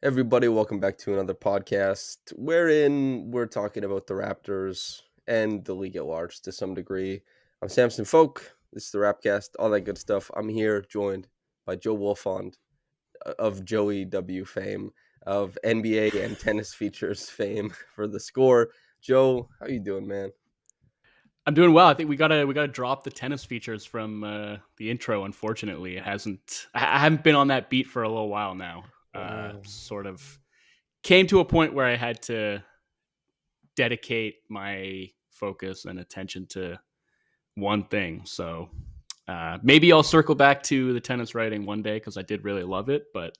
Everybody, welcome back to another podcast wherein we're talking about the Raptors and the league at large to some degree. I'm Samson Folk. This is the Rapcast, all that good stuff. I'm here joined by Joe Wolfond of Joey W fame, of NBA and tennis features fame for the score. Joe, how you doing, man? I'm doing well. I think we gotta drop the tennis features from the intro. Unfortunately, it hasn't. I haven't been on that beat for a little while now. Oh, Sort of came to a point where I had to dedicate my focus and attention to one thing. So maybe I'll circle back to the tennis writing one day because I did really love it. But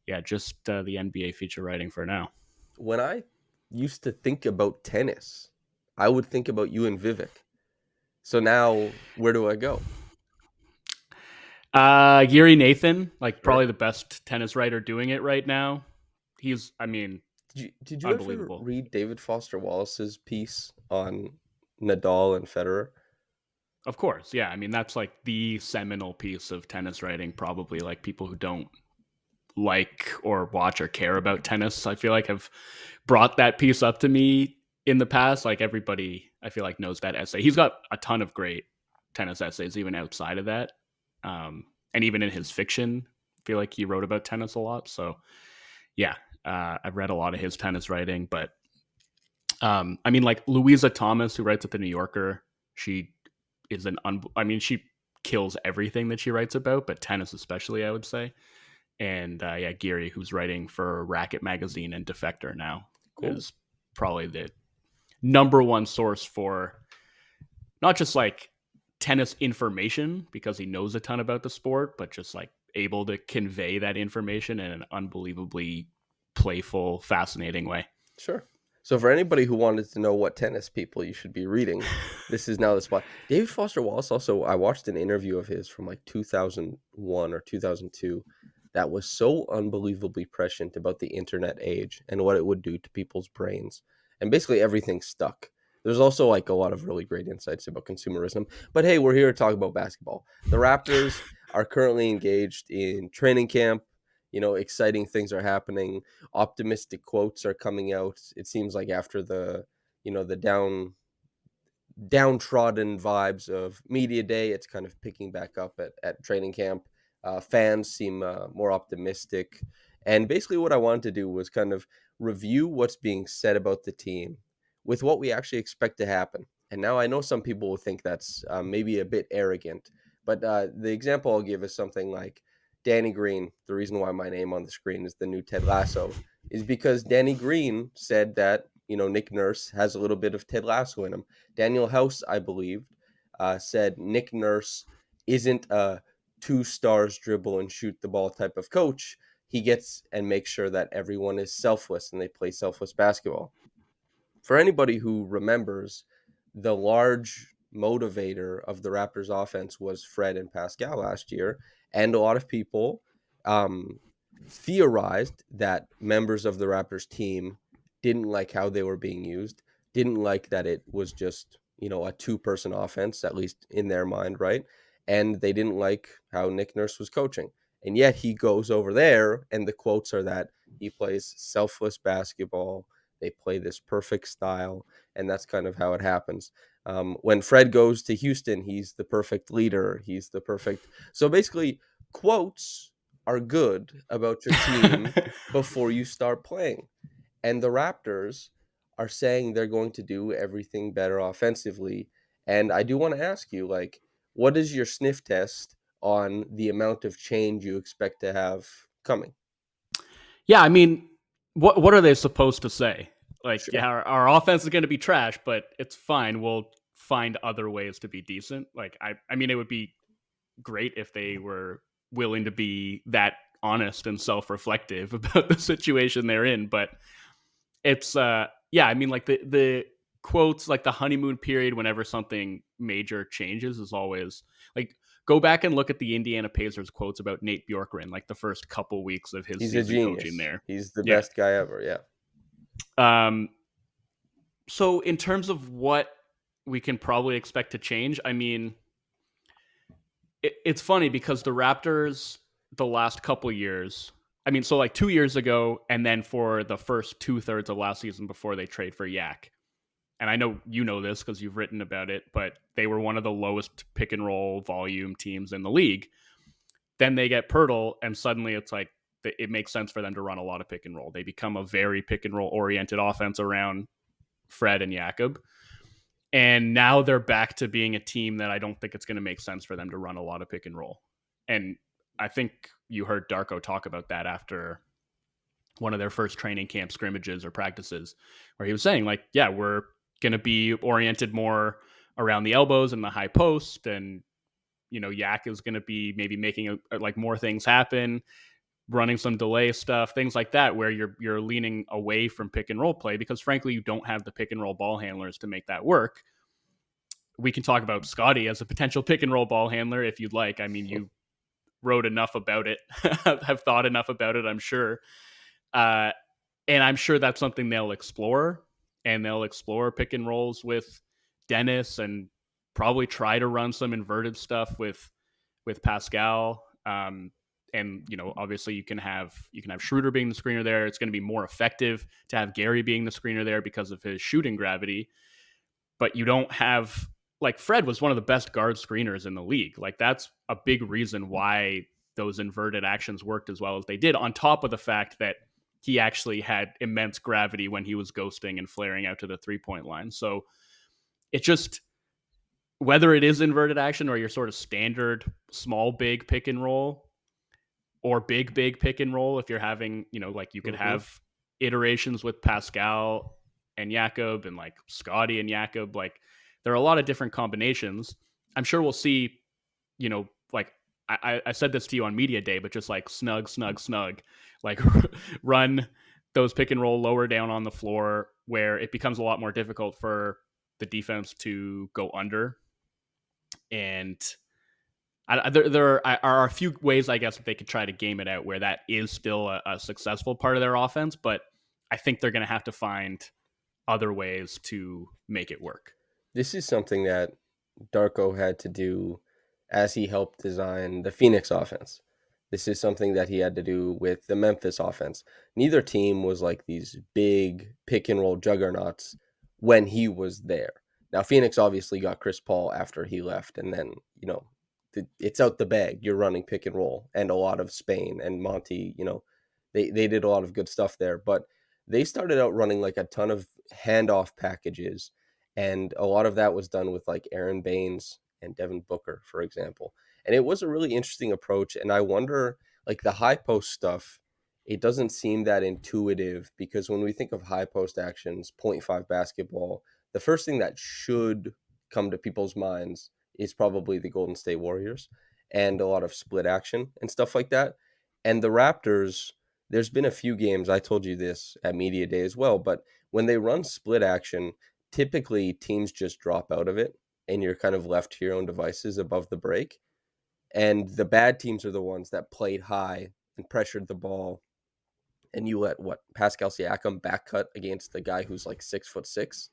yeah, just the NBA feature writing for now. when I used to think about tennis, I would think about you and Vivek. So now, where do I go? Yuri Nathan, like Sure. probably the best tennis writer doing it right now. I mean, Did you ever unbelievable. read David Foster Wallace's piece on Nadal and Federer? Of course, yeah. I mean, that's like the seminal piece of tennis writing, probably. Like people who don't like or watch or care about tennis, I feel like have brought that piece up to me in the past. Like everybody, I feel like knows that essay. He's got a ton of great tennis essays, even outside of that, and even in his fiction, I feel like he wrote about tennis a lot. So yeah, I've read a lot of his tennis writing, but I mean, like Louisa Thomas, who writes at the New Yorker, she is I mean, she kills everything that she writes about, but tennis especially, I would say. And yeah, Geary, who's writing for Racket Magazine and Defector now, Cool. is probably the number one source for not just like tennis information because he knows a ton about the sport, but just like able to convey that information in an unbelievably playful, fascinating way. Sure. So for anybody who wanted to know what tennis people you should be reading, this is now the spot. David Foster Wallace also, I watched an interview of his from like 2001 or 2002 that was so unbelievably prescient about the internet age and what it would do to people's brains. And basically everything stuck. There's also like a lot of really great insights about consumerism. But hey, we're here to talk about basketball. The Raptors are currently engaged in training camp. Exciting things are happening, optimistic quotes are coming out. It seems like after the downtrodden vibes of media day, it's kind of picking back up at training camp. Fans seem more optimistic, and basically what I wanted to do was kind of review what's being said about the team with what we actually expect to happen. And now I know some people will think that's maybe a bit arrogant, but the example I'll give is something like Danny Green. The reason why my name on the screen is the new Ted Lasso is because Danny Green said that Nick Nurse has a little bit of Ted Lasso in him. Daniel House, I believe, said Nick Nurse isn't a two stars dribble and shoot the ball type of coach. He gets and makes sure that everyone is selfless and they play selfless basketball. For anybody who remembers, the large motivator of the Raptors offense was Fred and Pascal last year. And a lot of people um, theorized that members of the Raptors team didn't like how they were being used, didn't like that it was just, a two-person offense, at least in their mind, right? And they didn't like how Nick Nurse was coaching. And yet he goes over there, and the quotes are that he plays selfless basketball. They play this perfect style, and that's kind of how it happens. When Fred goes to Houston, he's the perfect leader. He's the perfect. So basically, quotes are good about your team before you start playing. And the Raptors are saying they're going to do everything better offensively. And I do want to ask you, like, what is your sniff test on the amount of change you expect to have coming? Yeah, I mean, what are they supposed to say? Like, Sure. yeah, our offense is going to be trash, but it's fine. We'll find other ways to be decent. Like, I mean, it would be great if they were willing to be that honest and self-reflective about the situation they're in. But it's, yeah, I mean, like the quotes, like the honeymoon period, whenever something major changes, is always like go back and look at the Indiana Pacers quotes about Nate Bjorkgren, like the first couple weeks of his He's a season coaching genius. there. He's the Yeah. best guy ever. Yeah. Um, so in terms of what we can probably expect to change, I mean, it's funny because the Raptors the last couple years I mean, so like 2 years ago, and then for the first 2/3 of last season before they trade for Yak. And I know you know this because you've written about it, but they were one of the lowest pick and roll volume teams in the league. Then they get Pirtle, and suddenly it's like it makes sense for them to run a lot of pick and roll. They become a very pick and roll oriented offense around Fred and Jakob. And now they're back to being a team that I don't think it's going to make sense for them to run a lot of pick and roll. And I think you heard Darko talk about that after one of their first training camp scrimmages or practices, where he was saying, like, yeah, we're going to be oriented more around the elbows and the high post. And, Yak is going to be maybe making like more things happen, running some delay stuff, things like that, where you're leaning away from pick and roll play because frankly, you don't have the pick and roll ball handlers to make that work. We can talk about Scottie as a potential pick and roll ball handler if you'd like. I mean, you wrote enough about it, have thought enough about it, I'm sure. Uh, and I'm sure that's something they'll explore, and they'll explore pick and rolls with Dennis and probably try to run some inverted stuff with Pascal. And obviously you can have Schroeder being the screener there. It's going to be more effective to have Gary being the screener there because of his shooting gravity. But you don't have, like, Fred was one of the best guard screeners in the league. Like, that's a big reason why those inverted actions worked as well as they did, on top of the fact that he actually had immense gravity when he was ghosting and flaring out to the 3-point line. So it's just, whether it is inverted action or your sort of standard small big pick and roll, or big pick and roll, if you're having, like, you could have iterations with Pascal and Jakob and like Scottie and Jakob. Like, there are a lot of different combinations. I'm sure we'll see, like, I said this to you on media day, but just like snug, like run those pick and roll lower down on the floor where it becomes a lot more difficult for the defense to go under. And there are a few ways, I guess, that they could try to game it out where that is still a successful part of their offense, but I think they're going to have to find other ways to make it work. This is something that Darko had to do as he helped design the Phoenix offense. This is something that he had to do with the Memphis offense. Neither team was like these big pick and roll juggernauts when he was there. Now, Phoenix obviously got Chris Paul after he left, and then, it's out the bag. You're running pick and roll, and a lot of Spain and Monty, they did a lot of good stuff there. But they started out running like a ton of handoff packages, and a lot of that was done with like Aaron Baines and Devin Booker, for example. And it was a really interesting approach. And I wonder, like, the high post stuff, it doesn't seem that intuitive, because when we think of high post actions, 0.5 basketball, the first thing that should come to people's minds is probably the Golden State Warriors and a lot of split action and stuff like that. And the Raptors, there's been a few games, I told you this at Media Day as well, but when they run split action, typically teams just drop out of it and you're kind of left to your own devices above the break. And the bad teams are the ones that played high and pressured the ball. And you let Pascal Siakam back cut against the guy who's like 6'6",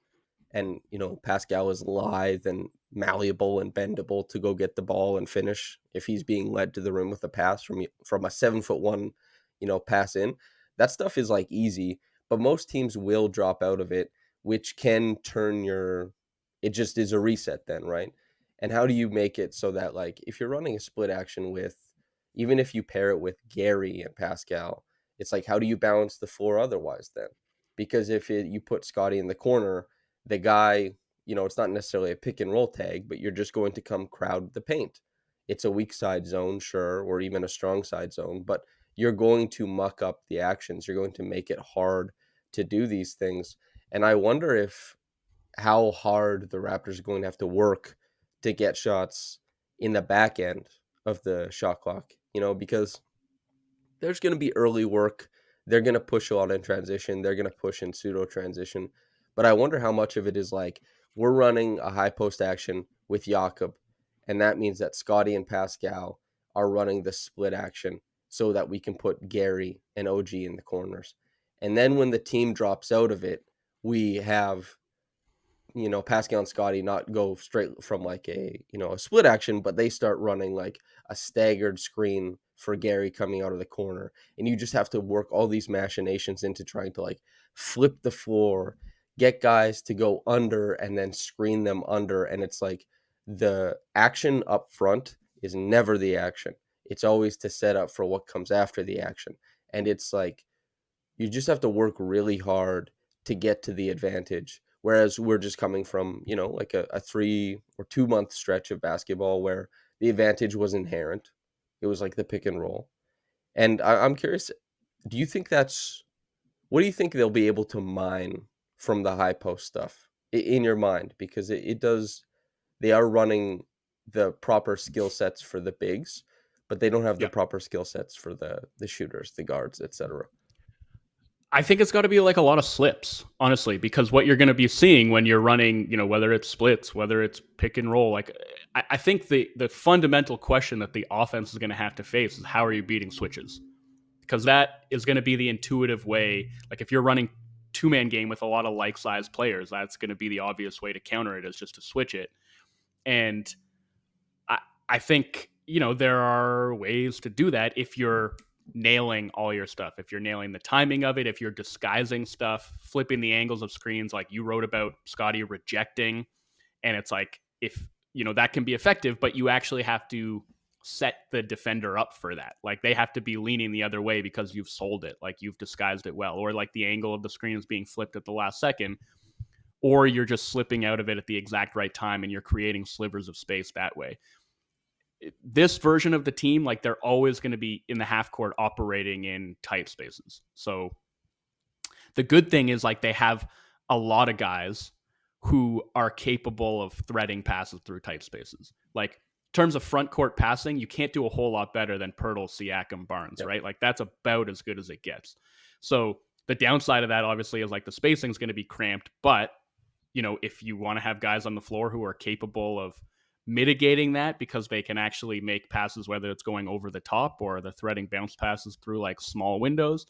and Pascal is lithe and malleable and bendable to go get the ball and finish if he's being led to the rim with a pass from a 7'1", pass in. That stuff is like easy, but most teams will drop out of it, which can turn it just is a reset then, right? And how do you make it so that, like, if you're running a split action even if you pair it with Gary and Pascal, it's like, how do you balance the floor otherwise then? Because if you put Scottie in the corner, the guy, it's not necessarily a pick and roll tag, but you're just going to come crowd the paint. It's a weak side zone, sure, or even a strong side zone, but you're going to muck up the actions. You're going to make it hard to do these things. And I wonder how hard the Raptors are going to have to work to get shots in the back end of the shot clock, because there's going to be early work. They're going to push a lot in transition. They're going to push in pseudo transition. But I wonder how much of it is like, we're running a high post action with Jakob, and that means that Scottie and Pascal are running the split action so that we can put Gary and OG in the corners. And then when the team drops out of it, we have Pascal and Scottie not go straight from like a split action, but they start running like a staggered screen for Gary coming out of the corner. And you just have to work all these machinations into trying to like flip the floor, get guys to go under and then screen them under. And it's like the action up front is never the action. It's always to set up for what comes after the action. And it's like you just have to work really hard to get to the advantage. Whereas we're just coming from, like a 3 or 2 month stretch of basketball where the advantage was inherent. It was like the pick and roll. And I'm curious, do you think what do you think they'll be able to mine from the high post stuff in your mind? Because they are running the proper skill sets for the bigs, but they don't have the Yeah. proper skill sets for the shooters, the guards, etc. I think it's got to be like a lot of slips, honestly, because what you're going to be seeing when you're running, whether it's splits, whether it's pick and roll, like I think the fundamental question that the offense is going to have to face is how are you beating switches? Because that is going to be the intuitive way. Like if you're running two-man game with a lot of like-sized players, that's going to be the obvious way to counter it is just to switch it. And I think, there are ways to do that if you're nailing all your stuff, if you're nailing the timing of it, if you're disguising stuff, flipping the angles of screens, like you wrote about Scottie rejecting. And it's like, if, that can be effective, but you actually have to set the defender up for that. Like they have to be leaning the other way because you've sold it, like you've disguised it well, or like the angle of the screen is being flipped at the last second, or you're just slipping out of it at the exact right time and you're creating slivers of space that way. This version of the team, like they're always going to be in the half court operating in tight spaces. So the good thing is like they have a lot of guys who are capable of threading passes through tight spaces. Like in terms of front court passing, you can't do a whole lot better than Pirtle, Siakam, Barnes, Yep. right? Like that's about as good as it gets. So the downside of that obviously is like the spacing is going to be cramped, but if you want to have guys on the floor who are capable of mitigating that because they can actually make passes, whether it's going over the top or the threading bounce passes through like small windows,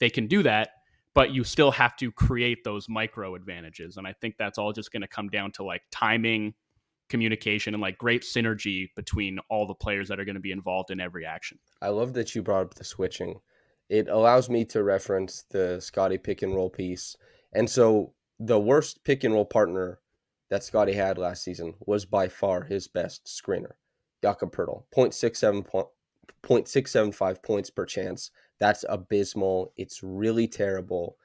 they can do that, but you still have to create those micro advantages. And I think that's all just going to come down to like timing, communication, and like great synergy between all the players that are going to be involved in every action. I love that you brought up the switching. It allows me to reference the Scottie pick and roll piece. And so the worst pick and roll partner that Scottie had last season was by far his best screener, Jakob Pertl, 0.675 points per chance. That's abysmal. It's really terrible.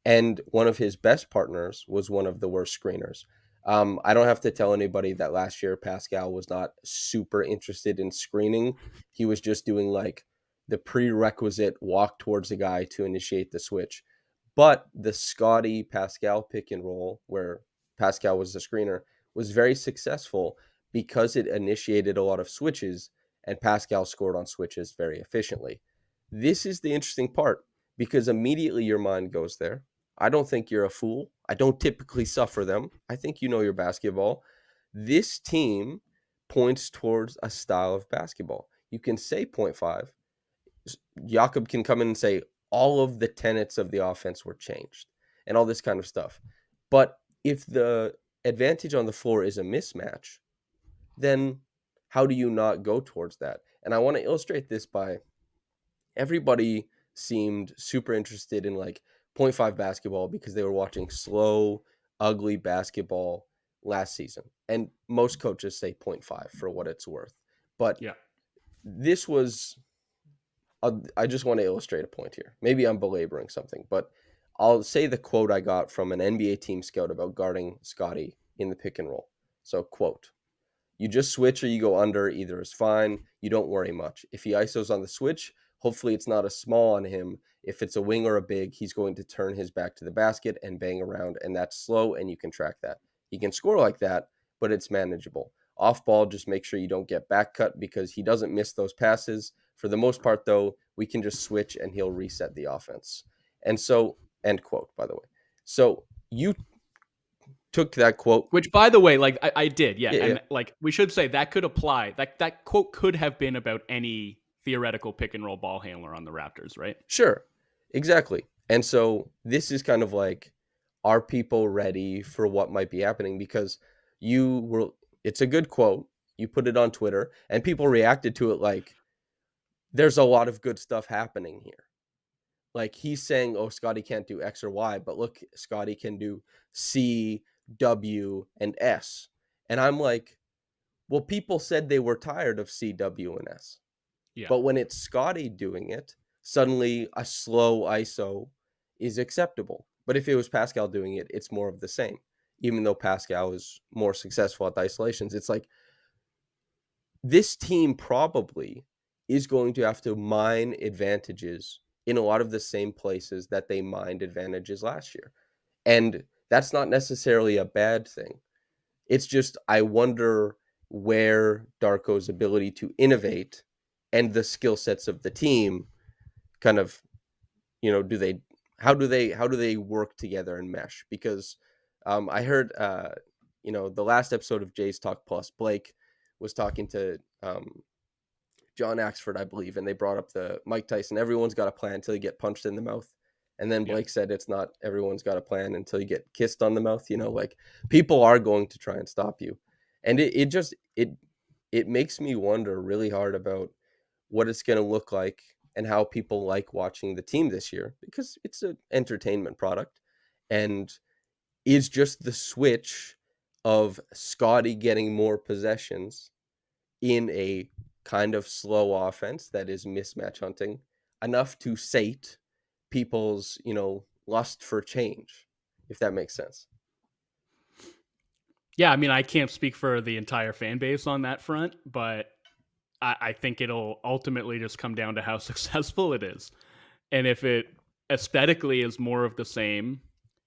And one of his best partners was one of the worst screeners. I don't have to tell anybody that last year Pascal was not super interested in screening. He was just doing like the prerequisite walk towards the guy to initiate the switch. But the Scottie Pascal pick and roll, where Pascal was the screener, was very successful because it initiated a lot of switches and Pascal scored on switches very efficiently. This is the interesting part because immediately your mind goes there. I don't think you're a fool. I don't typically suffer them. I think you know your basketball. This team points towards a style of basketball. You can say 0.5. Jakob can come in and say all of the tenets of the offense were changed and all this kind of stuff. But if the advantage on the floor is a mismatch, then how do you not go towards that? And I want to illustrate this by everybody seemed super interested in like 0.5 basketball because they were watching slow, ugly basketball last season. And most coaches say 0.5 for what it's worth. But Yeah. this was, I just want to illustrate a point here. Maybe I'm belaboring something, but I'll say the quote I got from an NBA team scout about guarding Scottie in the pick and roll. So, quote, you just switch or you go under, either is fine. You don't worry much. If he ISOs on the switch, hopefully it's not a small on him. If it's a wing or a big, he's going to turn his back to the basket and bang around, and that's slow, and you can track that. He can score like that, but it's manageable. Off ball, just make sure you don't get back cut because he doesn't miss those passes. For the most part, though, we can just switch and he'll reset the offense. And so, end quote, by the way. So you took that quote. Which, by the way, like I did, yeah, Yeah. and like we should say that could apply. That quote could have been about any theoretical pick and roll ball handler on the Raptors, right? Sure, exactly. And so this is kind of like are people ready for what might be happening? Because you were, it's a good quote. You put it on Twitter, and people reacted to it like there's a lot of good stuff happening here. Like he's saying, "Oh, Scottie can't do X or Y," but look, Scottie can do C, W, and S. And I'm like, well, people said they were tired of C, W, and S. Yeah. But when it's Scottie doing it, suddenly a slow ISO is acceptable. But if it was Pascal doing it, it's more of the same. Even though Pascal is more successful at the isolations, it's like this team probably is going to have to mine advantages in a lot of the same places that they mined advantages last year. And that's not necessarily a bad thing. It's just I wonder where Darko's ability to innovate and the skill sets of the team kind of, do they how do they work together and mesh? Because I heard the last episode of Jay's Talk Plus, Blake was talking to John Axford, I believe, and they brought up the Mike Tyson. Everyone's got a plan until you get punched in the mouth. And then Yeah. Blake said it's not everyone's got a plan until you get kissed on the mouth. Like people are going to try and stop you. And it makes me wonder really hard about what it's going to look like and how people like watching the team this year, because it's an entertainment product. And is just the switch of Scottie getting more possessions in a kind of slow offense that is mismatch hunting enough to sate people's, lust for change, if that makes sense. Yeah, I mean, I can't speak for the entire fan base on that front, but I think it'll ultimately just come down to how successful it is. And if it aesthetically is more of the same,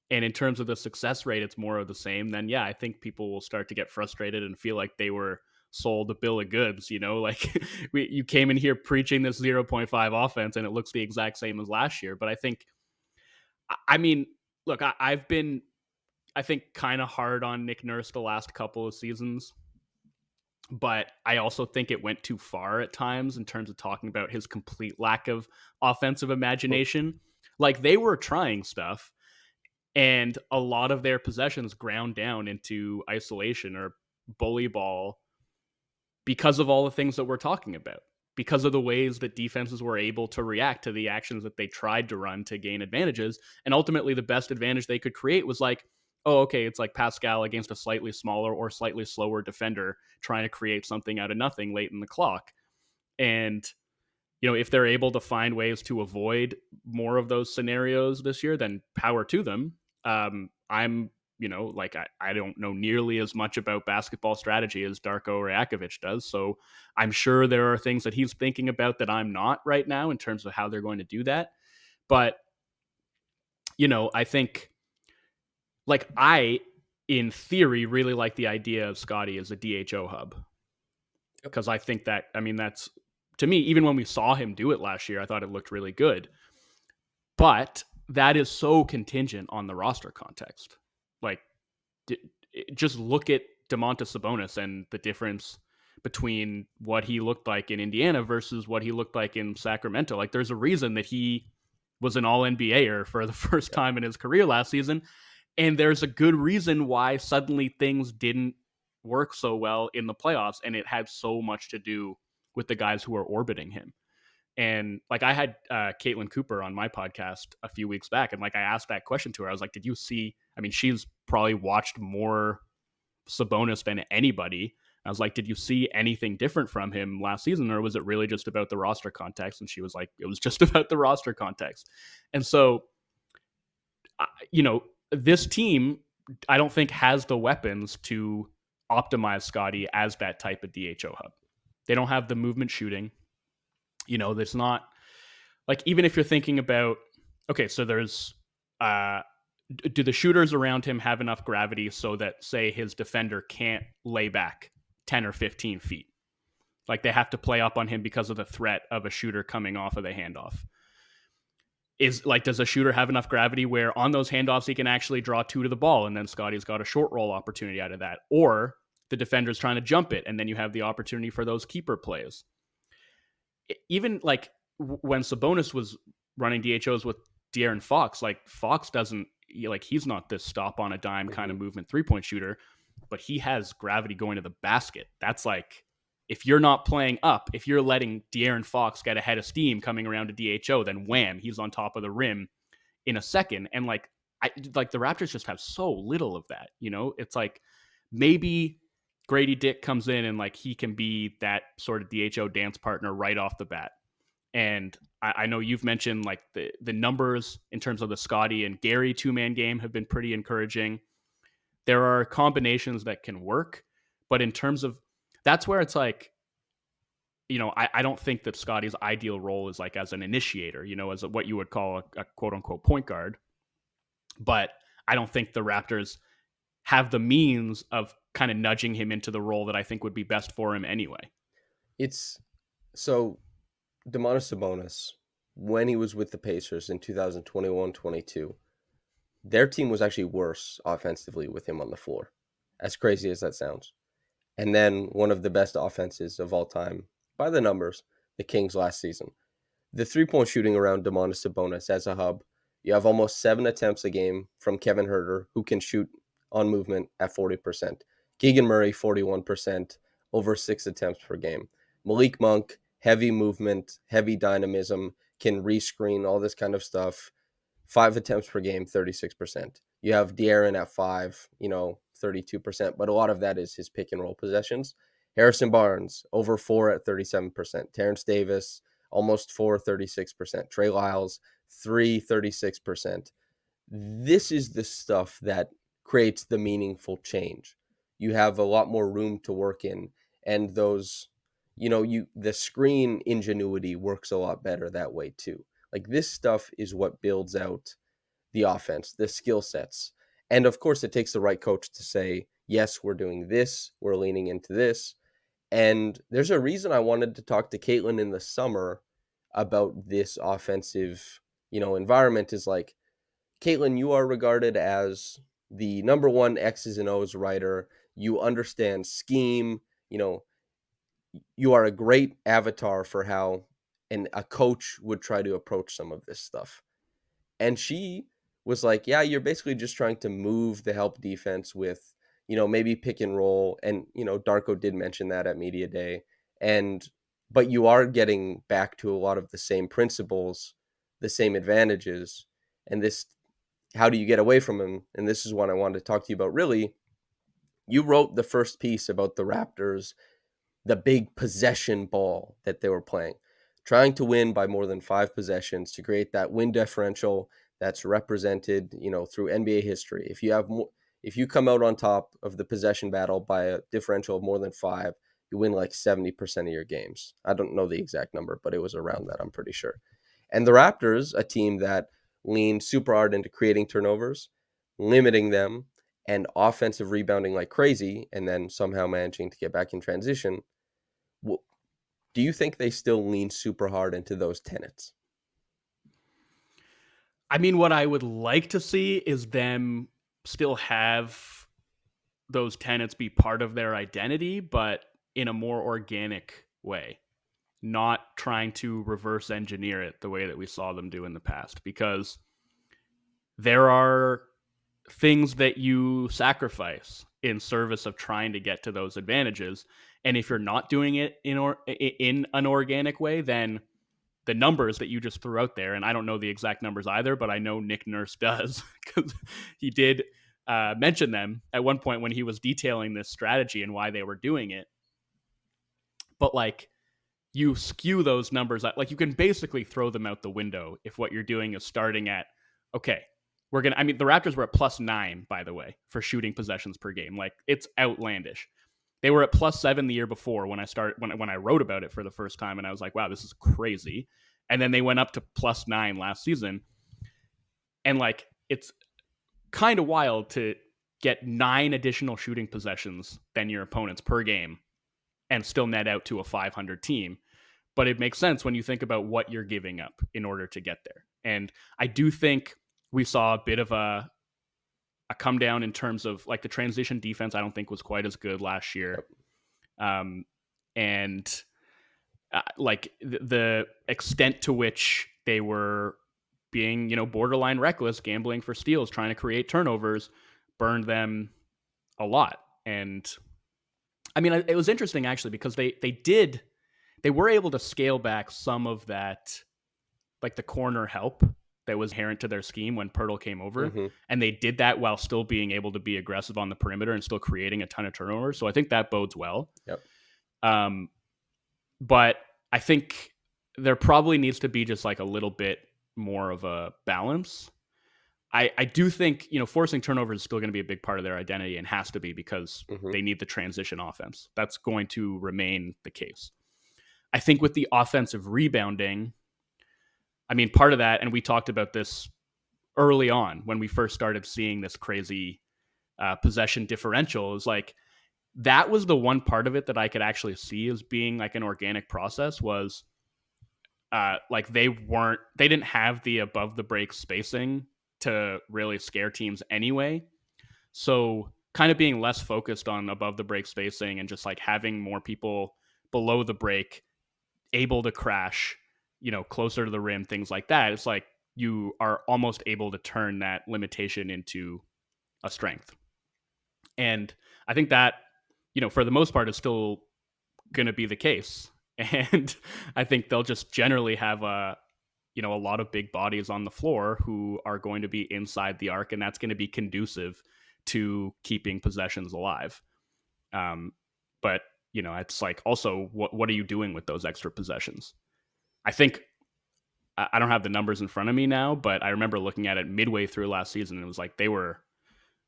and in terms of the success rate, it's more of the same, then yeah, I think people will start to get frustrated and feel like they were sold a bill of goods. Like you came in here preaching this 0.5 offense and it looks the exact same as last year. But I think, I mean, look, I've been, I think, kind of hard on Nick Nurse the last couple of seasons, but I also think it went too far at times in terms of talking about his complete lack of offensive imagination. Like they were trying stuff, and a lot of their possessions ground down into isolation or bully ball because of all the things that we're talking about, because of the ways that defenses were able to react to the actions that they tried to run to gain advantages. And ultimately, the best advantage they could create was like, oh, okay, it's like Pascal against a slightly smaller or slightly slower defender trying to create something out of nothing late in the clock. And, if they're able to find ways to avoid more of those scenarios this year, then power to them. I'm like I don't know nearly as much about basketball strategy as Darko Rajakovic does. So I'm sure there are things that he's thinking about that I'm not right now in terms of how they're going to do that. But, I think like in theory, really like the idea of Scottie as a DHO hub. Yep. Because I think that, I mean, that's to me, even when we saw him do it last year, I thought it looked really good. But that is so contingent on the roster context. Like, just look at Domantas Sabonis and the difference between what he looked like in Indiana versus what he looked like in Sacramento. Like, there's a reason that he was an all NBAer for the first time in his career last season. And there's a good reason why suddenly things didn't work so well in the playoffs. And it had so much to do with the guys who are orbiting him. And like I had Caitlin Cooper on my podcast a few weeks back, and like I asked that question to her. I was like, "Did you see?" I mean, she's probably watched more Sabonis than anybody. I was like, "Did you see anything different from him last season, or was it really just about the roster context?" And she was like, "It was just about the roster context." And so, this team, I don't think has the weapons to optimize Scottie as that type of DHO hub. They don't have the movement shooting. There's not like, even if you're thinking about, okay, so there's do the shooters around him have enough gravity so that, say, his defender can't lay back 10 or 15 feet? Like they have to play up on him because of the threat of a shooter coming off of the handoff. Does a shooter have enough gravity where on those handoffs he can actually draw two to the ball, and then Scottie's got a short roll opportunity out of that? Or the defender's trying to jump it, and then you have the opportunity for those keeper plays. Even like when Sabonis was running DHOs with De'Aaron Fox, like Fox doesn't like he's not this stop on a dime kind of Mhm. movement 3-point shooter, but he has gravity going to the basket. That's like, if you're not playing up, if you're letting De'Aaron Fox get ahead of steam coming around to DHO, then wham, he's on top of the rim in a second. And like the Raptors just have so little of that. It's like maybe Grady Dick comes in and like he can be that sort of DHO dance partner right off the bat. And I know you've mentioned like the numbers in terms of the Scottie and Gary 2-man game have been pretty encouraging. There are combinations that can work, but in terms of, that's where it's like, I don't think that Scottie's ideal role is like as an initiator, as what you would call a quote unquote point guard. But I don't think the Raptors have the means of kind of nudging him into the role that I think would be best for him anyway. It's so Domantas Sabonis, when he was with the Pacers in 2021-22, their team was actually worse offensively with him on the floor, as crazy as that sounds. And then one of the best offenses of all time, by the numbers, the Kings last season. The 3-point shooting around Domantas Sabonis as a hub, you have almost 7 attempts a game from Kevin Huerter, who can shoot on movement at 40%. Keegan Murray, 41%, over 6 attempts per game. Malik Monk, heavy movement, heavy dynamism, can rescreen, all this kind of stuff. 5 attempts per game, 36%. You have De'Aaron at 5, 32%, but a lot of that is his pick and roll possessions. Harrison Barnes, over 4 at 37%. Terrence Davis, almost 4, 36%. Trey Lyles, 3, 36%. This is the stuff that creates the meaningful change. You have a lot more room to work in, and those, the screen ingenuity works a lot better that way too. Like this stuff is what builds out the offense, the skill sets. And of course, it takes the right coach to say, yes, we're doing this, we're leaning into this. And there's a reason I wanted to talk to Caitlin in the summer about this offensive, environment is like, Caitlin, you are regarded as the number one X's and O's writer. You understand scheme. You are a great avatar for how a coach would try to approach some of this stuff. And she was like, yeah, you're basically just trying to move the help defense with, maybe pick and roll. And, Darko did mention that at Media Day. But you are getting back to a lot of the same principles, the same advantages. And this, how do you get away from them? And this is what I wanted to talk to you about. Really, you wrote the first piece about the Raptors, the big possession ball that they were playing, trying to win by more than 5 possessions to create that win differential that's represented, through NBA history. If you come out on top of the possession battle by a differential of more than 5, you win like 70% of your games. I don't know the exact number, but it was around that, I'm pretty sure. And the Raptors, a team that leaned super hard into creating turnovers, limiting them, and offensive rebounding like crazy, and then somehow managing to get back in transition. Do you think they still lean super hard into those tenets? I mean, what I would like to see is them still have those tenets be part of their identity, but in a more organic way, not trying to reverse engineer it the way that we saw them do in the past. Because there are things that you sacrifice in service of trying to get to those advantages. And if you're not doing it in an organic way, then the numbers that you just threw out there, and I don't know the exact numbers either, but I know Nick Nurse does because he did mention them at one point when he was detailing this strategy and why they were doing it. But like, you skew those numbers, like you can basically throw them out the window if what you're doing is starting at, okay, I mean, the Raptors were at +9, by the way, for shooting possessions per game. Like, it's outlandish. They were at +7 the year before when I wrote about it for the first time, and I was like, wow, this is crazy. And then they went up to +9 last season. And like, it's kind of wild to get 9 additional shooting possessions than your opponents per game and still net out to a 500 team. But it makes sense when you think about what you're giving up in order to get there. And I do think we saw a bit of a come down in terms of like the transition defense. I don't think was quite as good last year. And like the extent to which they were being, borderline reckless, gambling for steals, trying to create turnovers, burned them a lot. And I mean, it was interesting actually because they were able to scale back some of that, like the corner help that was inherent to their scheme when Pirtle came over, Hmm. and they did that while still being able to be aggressive on the perimeter and still creating a ton of turnovers. So I think that bodes well. Yep. Um, but I think there probably needs to be just like a little bit more of a balance. I do think, forcing turnovers is still going to be a big part of their identity and has to be because Hmm. they need the transition offense. That's going to remain the case. I think with the offensive rebounding, I mean, part of that, and we talked about this early on when we first started seeing this crazy possession differential, is like that was the one part of it that I could actually see as being like an organic process was like they didn't have the above the break spacing to really scare teams anyway. So kind of being less focused on above the break spacing and just like having more people below the break able to crash, closer to the rim, things like that. It's like you are almost able to turn that limitation into a strength. And I think that, for the most part, is still going to be the case. And I think they'll just generally have a lot of big bodies on the floor who are going to be inside the arc, and that's going to be conducive to keeping possessions alive. Um, but it's like also what are you doing with those extra possessions? I think I don't have the numbers in front of me now, but I remember looking at it midway through last season. And it was like they were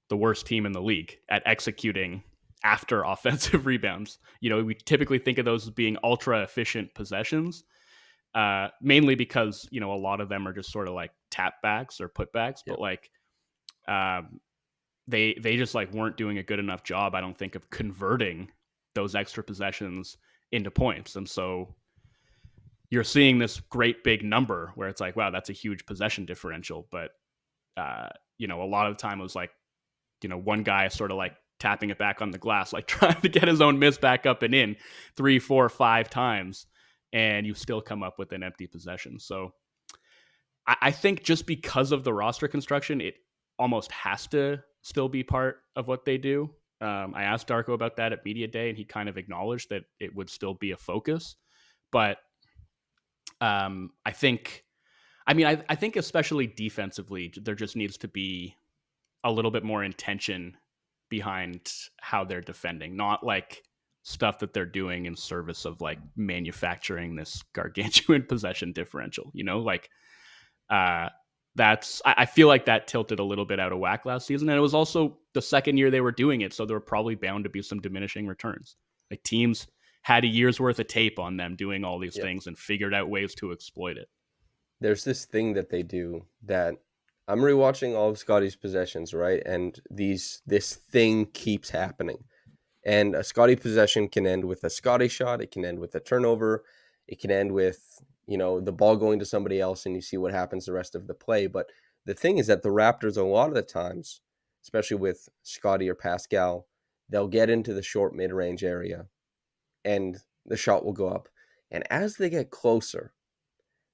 the worst team in the league at executing after offensive rebounds. We typically think of those as being ultra efficient possessions, mainly because a lot of them are just sort of like tap backs or putbacks, but Yep. like um, they just like weren't doing a good enough job, I don't think, of converting those extra possessions into points. And so you're seeing this great big number where it's like, wow, that's a huge possession differential. But, a lot of the time it was like, one guy is sort of like tapping it back on the glass, like trying to get his own miss back up and in 3, 4, 5 times. And you still come up with an empty possession. So I think just because of the roster construction, it almost has to still be part of what they do. I asked Darko about that at Media Day, and he kind of acknowledged that it would still be a focus. But I think, I think especially defensively, there just needs to be a little bit more intention behind how they're defending, not like stuff that they're doing in service of like manufacturing this gargantuan possession differential, like uh I feel like that tilted a little bit out of whack last season. And it was also the second year they were doing it. So there were probably bound to be some diminishing returns. Like teams had a year's worth of tape on them doing all these Yep. things and figured out ways to exploit it. There's this thing that they do that I'm rewatching all of Scottie's possessions, right? And this thing keeps happening. And a Scottie possession can end with a Scottie shot. It can end with a turnover. It can end with, the ball going to somebody else and you see what happens the rest of the play. But the thing is that the Raptors, a lot of the times, especially with Scottie or Pascal, they'll get into the short mid range area and the shot will go up. And as they get closer,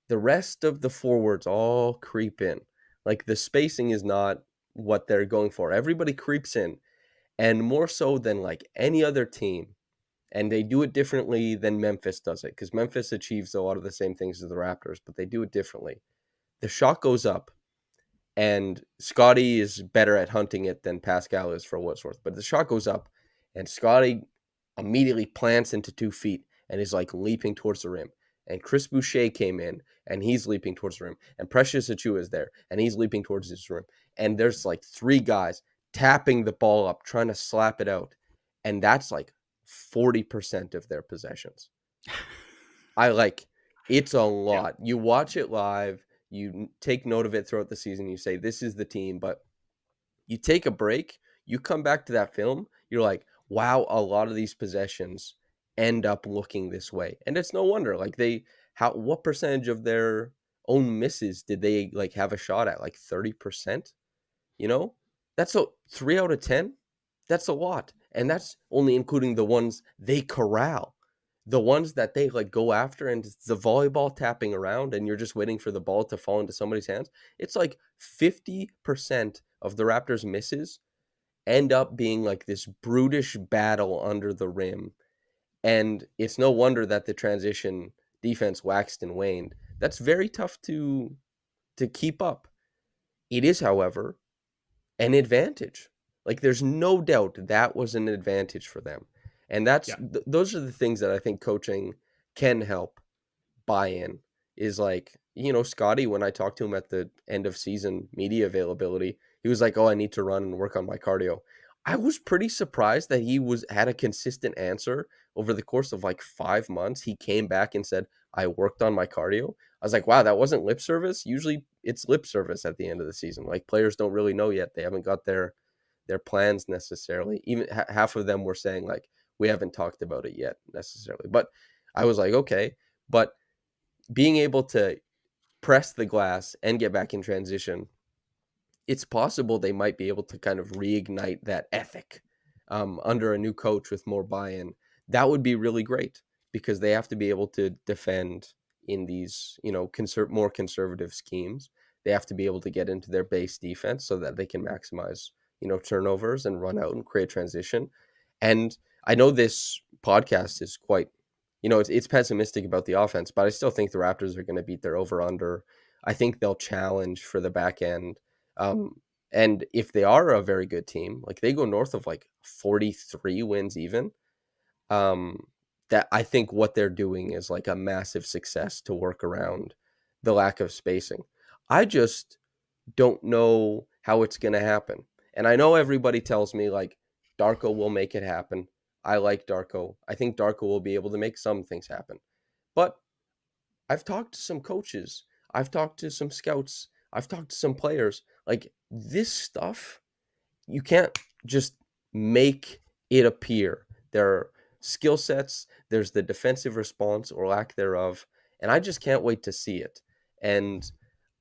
the rest of the forwards all creep in. Like the spacing is not what they're going for. Everybody creeps in, and more so than like any other team. And they do it differently than Memphis does it, because Memphis achieves a lot of the same things as the Raptors, but they do it differently. The shot goes up, and Scottie is better at hunting it than Pascal is for what's worth. But the shot goes up, and Scottie immediately plants into 2 feet and is like leaping towards the rim. And Chris Boucher came in and he's leaping towards the rim. And Precious Achua is there and he's leaping towards his rim. And there's like 3 guys tapping the ball up, trying to slap it out. And that's like 40% of their possessions. I like it's a Yeah. lot. You watch it live, you take note of it throughout the season, you say, this is the team. But you take a break, you come back to that film, you're like, wow, a lot of these possessions end up looking this way. And it's no wonder. Like what percentage of their own misses did they like have a shot at? Like 30%? You know? That's a 3 out of 10. That's a lot. And that's only including the ones they corral. the ones that they like go after and it's the volleyball tapping around and you're just waiting for the ball to fall into somebody's hands, it's like 50% of the Raptors misses end up being like this brutish battle under the rim. And it's no wonder that the transition defense waxed and waned. That's very tough to keep up. It is, however, an advantage. Like there's no doubt that was an advantage for them. And Yeah. those are the things that I think coaching can help buy-in is like, Scottie, when I talked to him at the end of season media availability, he was like, "Oh, I need to run and work on my cardio." I was pretty surprised that he was had a consistent answer over the course of like 5 months. He came back and said, "I worked on my cardio." I was like, "Wow, that wasn't lip service." Usually it's lip service at the end of the season. Like players don't really know yet. They haven't got their plans necessarily. Even half of them were saying like, "We haven't talked about it yet necessarily." But I was like, "Okay." But being able to press the glass and get back in transition, it's possible they might be able to kind of reignite that ethic under a new coach with more buy-in. That would be really great because they have to be able to defend in these, more conservative schemes. They have to be able to get into their base defense so that they can maximize, turnovers and run out and create transition. And I know this podcast is quite, it's pessimistic about the offense, but I still think the Raptors are going to beat their over under. I think they'll challenge for the back end. And if they are a very good team, like they go north of like 43 wins even, um, that I think what they're doing is like a massive success to work around the lack of spacing. I just don't know how it's going to happen. And I know everybody tells me like Darko will make it happen. I like Darko. I think Darko will be able to make some things happen. But I've talked to some coaches, I've talked to some scouts, I've talked to some players. Like this stuff, you can't just make it appear. There are skill sets, there's the defensive response or lack thereof, and I just can't wait to see it. And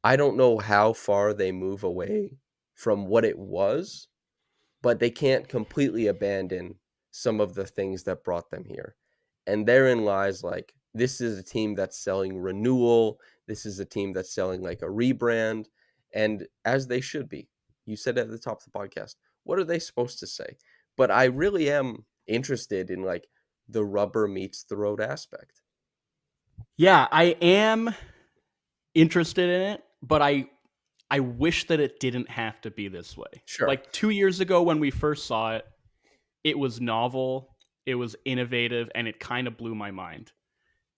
I don't know how far they move away from what it was, but they can't completely abandon some of the things that brought them here. And therein lies like this is a team that's selling renewal. This is a team that's selling like a rebrand, and as they should be. You said at the top of the podcast, what are they supposed to say? But I really am interested in like the rubber meets the road aspect. Yeah, I am interested in it, but I wish that it didn't have to be this way. Sure. Like 2 years ago when we first saw it, it was novel, it was innovative, and it kind of blew my mind.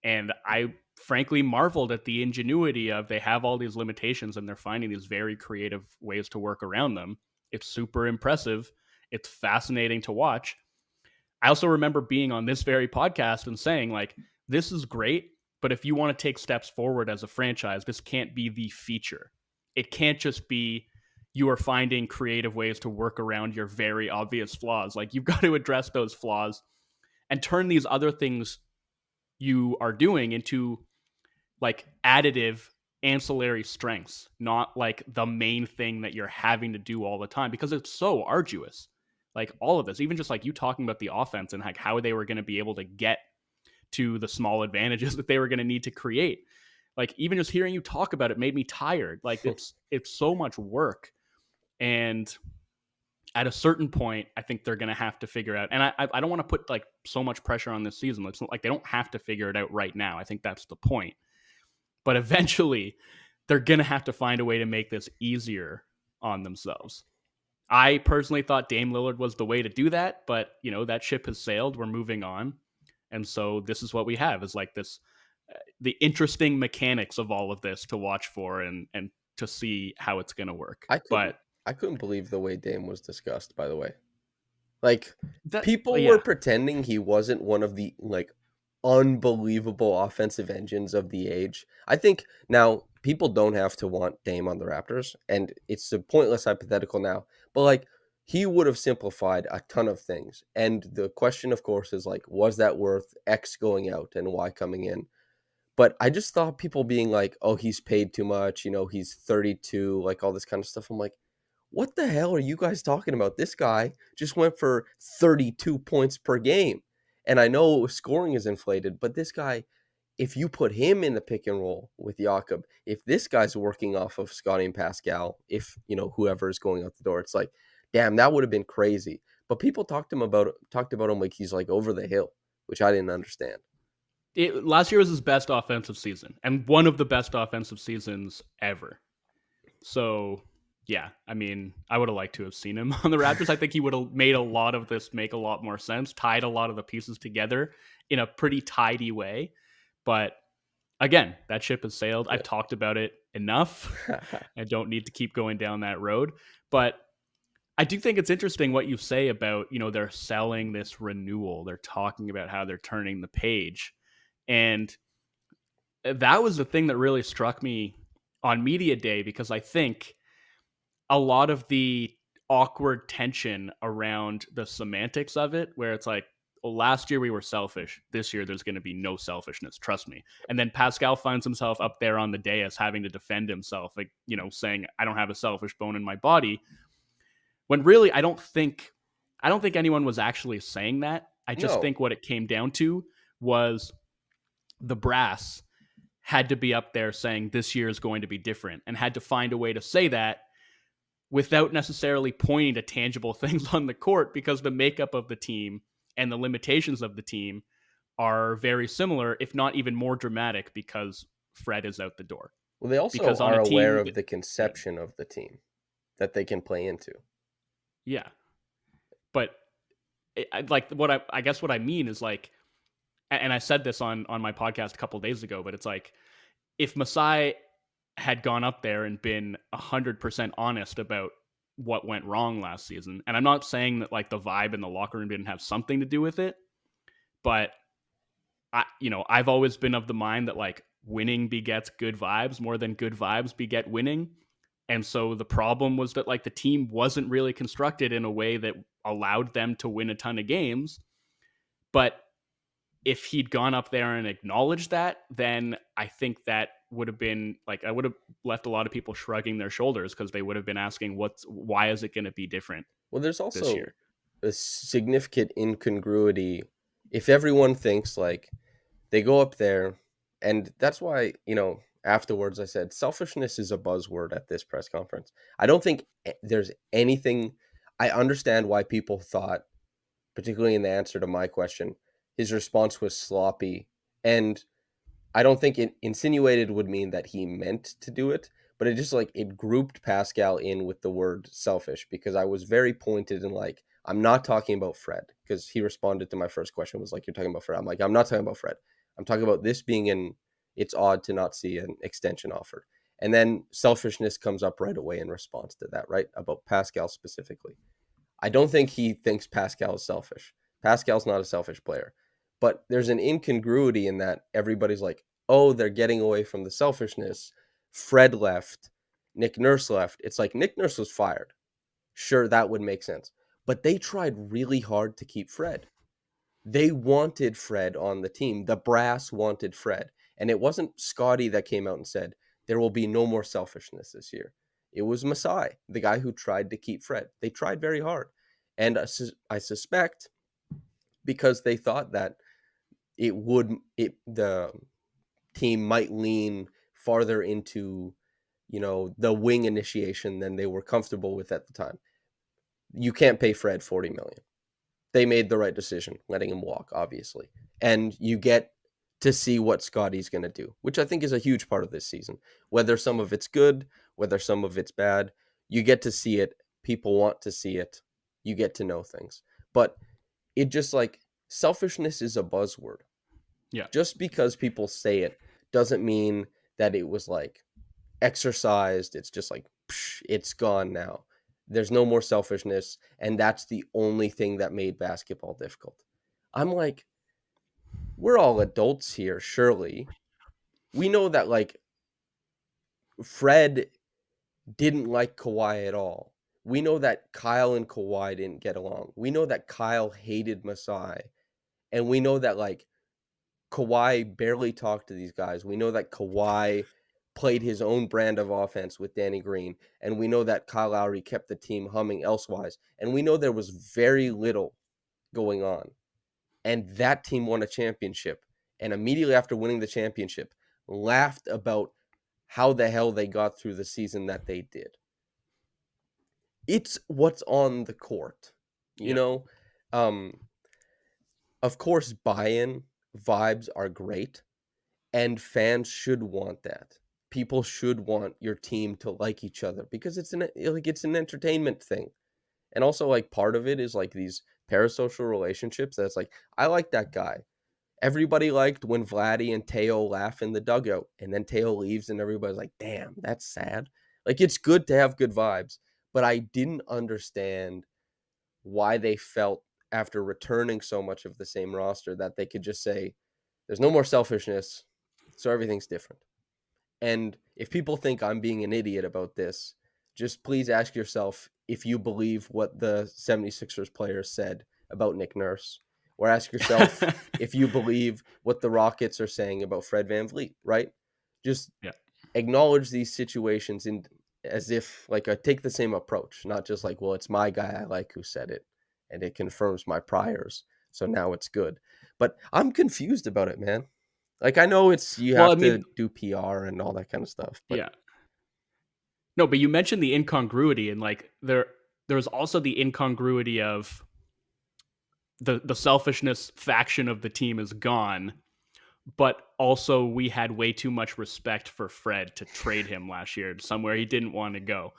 And I frankly marveled at the ingenuity of they have all these limitations and they're finding these very creative ways to work around them. It's super impressive. It's fascinating to watch. I also remember being on this very podcast and saying, like, this is great, but if you want to take steps forward as a franchise, this can't be the feature. It can't just be you are finding creative ways to work around your very obvious flaws. Like, you've got to address those flaws and turn these other things you are doing into like additive ancillary strengths, not like the main thing that you're having to do all the time because it's so arduous. Like all of this, even just like you talking about the offense and like how they were going to be able to get to the small advantages that they were going to need to create. Like even just hearing you talk about it made me tired. Like it's so much work. And at a certain point, I think they're going to have to figure out. And I don't want to put like so much pressure on this season. It's not like they don't have to figure it out right now. I think that's the point. But eventually, they're going to have to find a way to make this easier on themselves. I personally thought Dame Lillard was the way to do that, but you know that ship has sailed. We're moving on, and so this is what we have: is like this, the interesting mechanics of all of this to watch for and to see how it's going to work. I couldn't But I couldn't believe the way Dame was discussed, by the way. Like that, people were yeah, pretending he wasn't one of the like unbelievable offensive engines of the age. I think now people don't have to want Dame on the Raptors, and it's a pointless hypothetical now. But like he would have simplified a ton of things. And the question, of course, is like, was that worth X going out and Y coming in? But I just thought people being like, oh, he's paid too much, he's 32, like all this kind of stuff. I'm like, what the hell are you guys talking about? This guy just went for 32 points per game. And I know scoring is inflated, but this guy, if you put him in the pick and roll with Jakob, if this guy's working off of Scottie and Pascal, if whoever is going out the door, it's like, damn, that would have been crazy. But people talked about him like he's like over the hill, which I didn't understand. Last year was his best offensive season and one of the best offensive seasons ever. So, yeah, I mean, I would have liked to have seen him on the Raptors. I think he would have made a lot of this make a lot more sense, tied a lot of the pieces together in a pretty tidy way. But again, that ship has sailed. I've talked about it enough. I don't need to keep going down that road. But I do think it's interesting what you say about, they're selling this renewal. They're talking about how they're turning the page. And that was the thing that really struck me on media day, because I think a lot of the awkward tension around the semantics of it, where it's like, well, last year we were selfish. This year there's going to be no selfishness. Trust me. And then Pascal finds himself up there on the dais having to defend himself, like, saying, I don't have a selfish bone in my body. When really, I don't think anyone was actually saying that. I just No. think what it came down to was the brass had to be up there saying this year is going to be different, and had to find a way to say that without necessarily pointing to tangible things on the court, because the makeup of the team and the limitations of the team are very similar, if not even more dramatic, because Fred is out the door. Well, they also Because on are a aware team of the yeah, conception of the team that they can play into. yeah. But like I guess what I mean is like, and I said this on my podcast a couple days ago, but it's like, if Masai had gone up there and been 100% honest about what went wrong last season, and I'm not saying that like the vibe in the locker room didn't have something to do with it, but I've always been of the mind that like winning begets good vibes more than good vibes beget winning. And so the problem was that like the team wasn't really constructed in a way that allowed them to win a ton of games. But if he'd gone up there and acknowledged that, then I think that would have been like, I would have left a lot of people shrugging their shoulders, because they would have been asking, why is it going to be different Well, there's this also year? a significant incongruity if everyone thinks like they go up there, and that's why, afterwards I said selfishness is a buzzword at this press conference. I don't think there's anything. I understand why people thought, particularly in the answer to my question, his response was sloppy. And I don't think it insinuated would mean that he meant to do it, but it just like it grouped Pascal in with the word selfish, because I was very pointed and like, I'm not talking about Fred, because he responded to my first question was like, you're talking about Fred. I'm like, I'm not talking about Fred. I'm talking about this being it's odd to not see an extension offered. And then selfishness comes up right away in response to that, right? About Pascal specifically. I don't think he thinks Pascal is selfish. Pascal's not a selfish player. But there's an incongruity in that everybody's like, oh, they're getting away from the selfishness. Fred left. Nick Nurse left. It's like Nick Nurse was fired. Sure, that would make sense. But they tried really hard to keep Fred. They wanted Fred on the team. The brass wanted Fred. And it wasn't Scottie that came out and said, there will be no more selfishness this year. It was Masai, the guy who tried to keep Fred. They tried very hard. And I suspect because they thought that the team might lean farther into, the wing initiation than they were comfortable with at the time. You can't pay Fred 40 million. They made the right decision letting him walk, obviously. And you get to see what Scottie's going to do, which I think is a huge part of this season. Whether some of it's good, whether some of it's bad, you get to see it. People want to see it. You get to know things. But it just like selfishness is a buzzword. Yeah. Just because people say it doesn't mean that it was like exercised. It's just like, psh, it's gone now. There's no more selfishness. And that's the only thing that made basketball difficult. I'm like, we're all adults here, surely. We know that, like, Fred didn't like Kawhi at all. We know that Kyle and Kawhi didn't get along. We know that Kyle hated Masai. And we know that, like, Kawhi barely talked to these guys. We know that Kawhi played his own brand of offense with Danny Green, and we know that Kyle Lowry kept the team humming elsewise, and we know there was very little going on. and that team won a championship, and immediately after winning the championship, laughed about how the hell they got through the season that they did. It's what's on the court, you Yep. know? Um, of course, buy-in vibes are great, and fans should want that. People should want your team to like each other because it's an entertainment thing. And also, like, part of it is, like, these parasocial relationships that's like, I like that guy. Everybody liked when Vladdy and Teo laugh in the dugout, and then Teo leaves and everybody's like, "Damn, that's sad." Like, it's good to have good vibes, but I didn't understand why they felt after returning so much of the same roster that they could just say, "There's no more selfishness, so everything's different." And if people think I'm being an idiot about this, just please ask yourself if you believe what the 76ers players said about Nick Nurse, or ask yourself if you believe what the Rockets are saying about Fred VanVleet, right? Just Yeah. acknowledge these situations in as if like take the same approach, not just like, well, it's my guy I like who said it and it confirms my priors, so now it's good. But I'm confused about it, man. Like, I know it's you Well, I have mean, to do PR and all that kind of stuff, but yeah. No, but you mentioned the incongruity, and like there's also the incongruity of the selfishness faction of the team is gone, but also we had way too much respect for Fred to trade him last year somewhere he didn't want to go.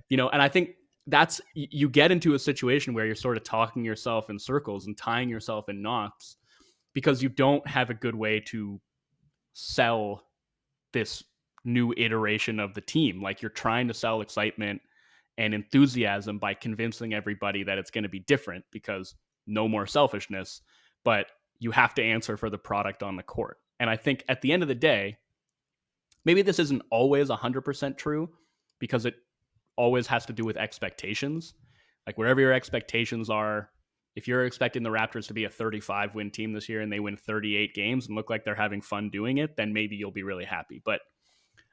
And I think that's you get into a situation where you're sort of talking yourself in circles and tying yourself in knots because you don't have a good way to sell this new iteration of the team. Like you're trying to sell excitement and enthusiasm by convincing everybody that it's going to be different because no more selfishness, but you have to answer for the product on the court. And I think at the end of the day, maybe this isn't always 100% true because it always has to do with expectations. Like wherever your expectations are, if you're expecting the Raptors to be a 35 win team this year and they win 38 games and look like they're having fun doing it, then maybe you'll be really happy. But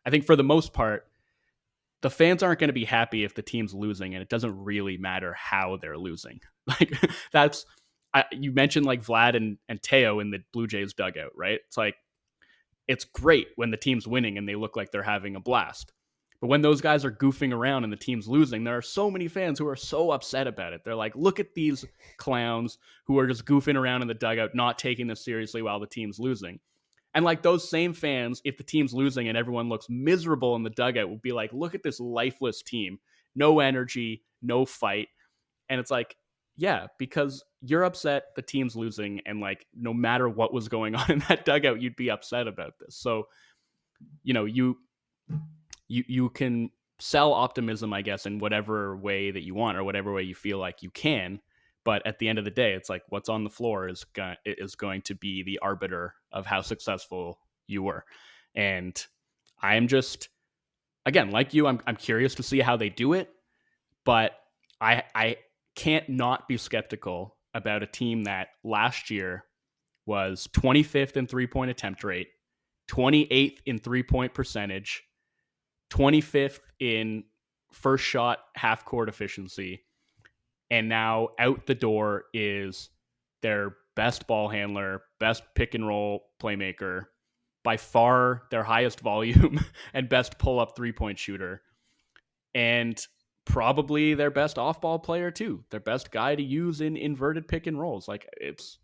I think for the most part, the fans aren't going to be happy if the team's losing, and it doesn't really matter how they're losing. Like that's you mentioned like Vlad and Teo in the Blue Jays dugout, right? It's like it's great when the team's winning and they look like they're having a blast. But when those guys are goofing around and the team's losing, there are so many fans who are so upset about it. They're like, look at these clowns who are just goofing around in the dugout, not taking this seriously while the team's losing. And like those same fans, if the team's losing and everyone looks miserable in the dugout, will be like, look at this lifeless team. No energy, no fight. And it's like, yeah, because you're upset the team's losing, and like no matter what was going on in that dugout, you'd be upset about this. So, you can sell optimism, I guess, in whatever way that you want or whatever way you feel like you can. But at the end of the day, it's like what's on the floor is going to be the arbiter of how successful you were. And I'm just, again, like you, I'm curious to see how they do it. But I can't not be skeptical about a team that last year was 25th in 3-point attempt rate, 28th in 3-point percentage, 25th in first shot half court efficiency, and now out the door is their best ball handler, best pick and roll playmaker, by far their highest volume and best pull up 3-point shooter, and probably their best off ball player too, their best guy to use in inverted pick and rolls. Like it's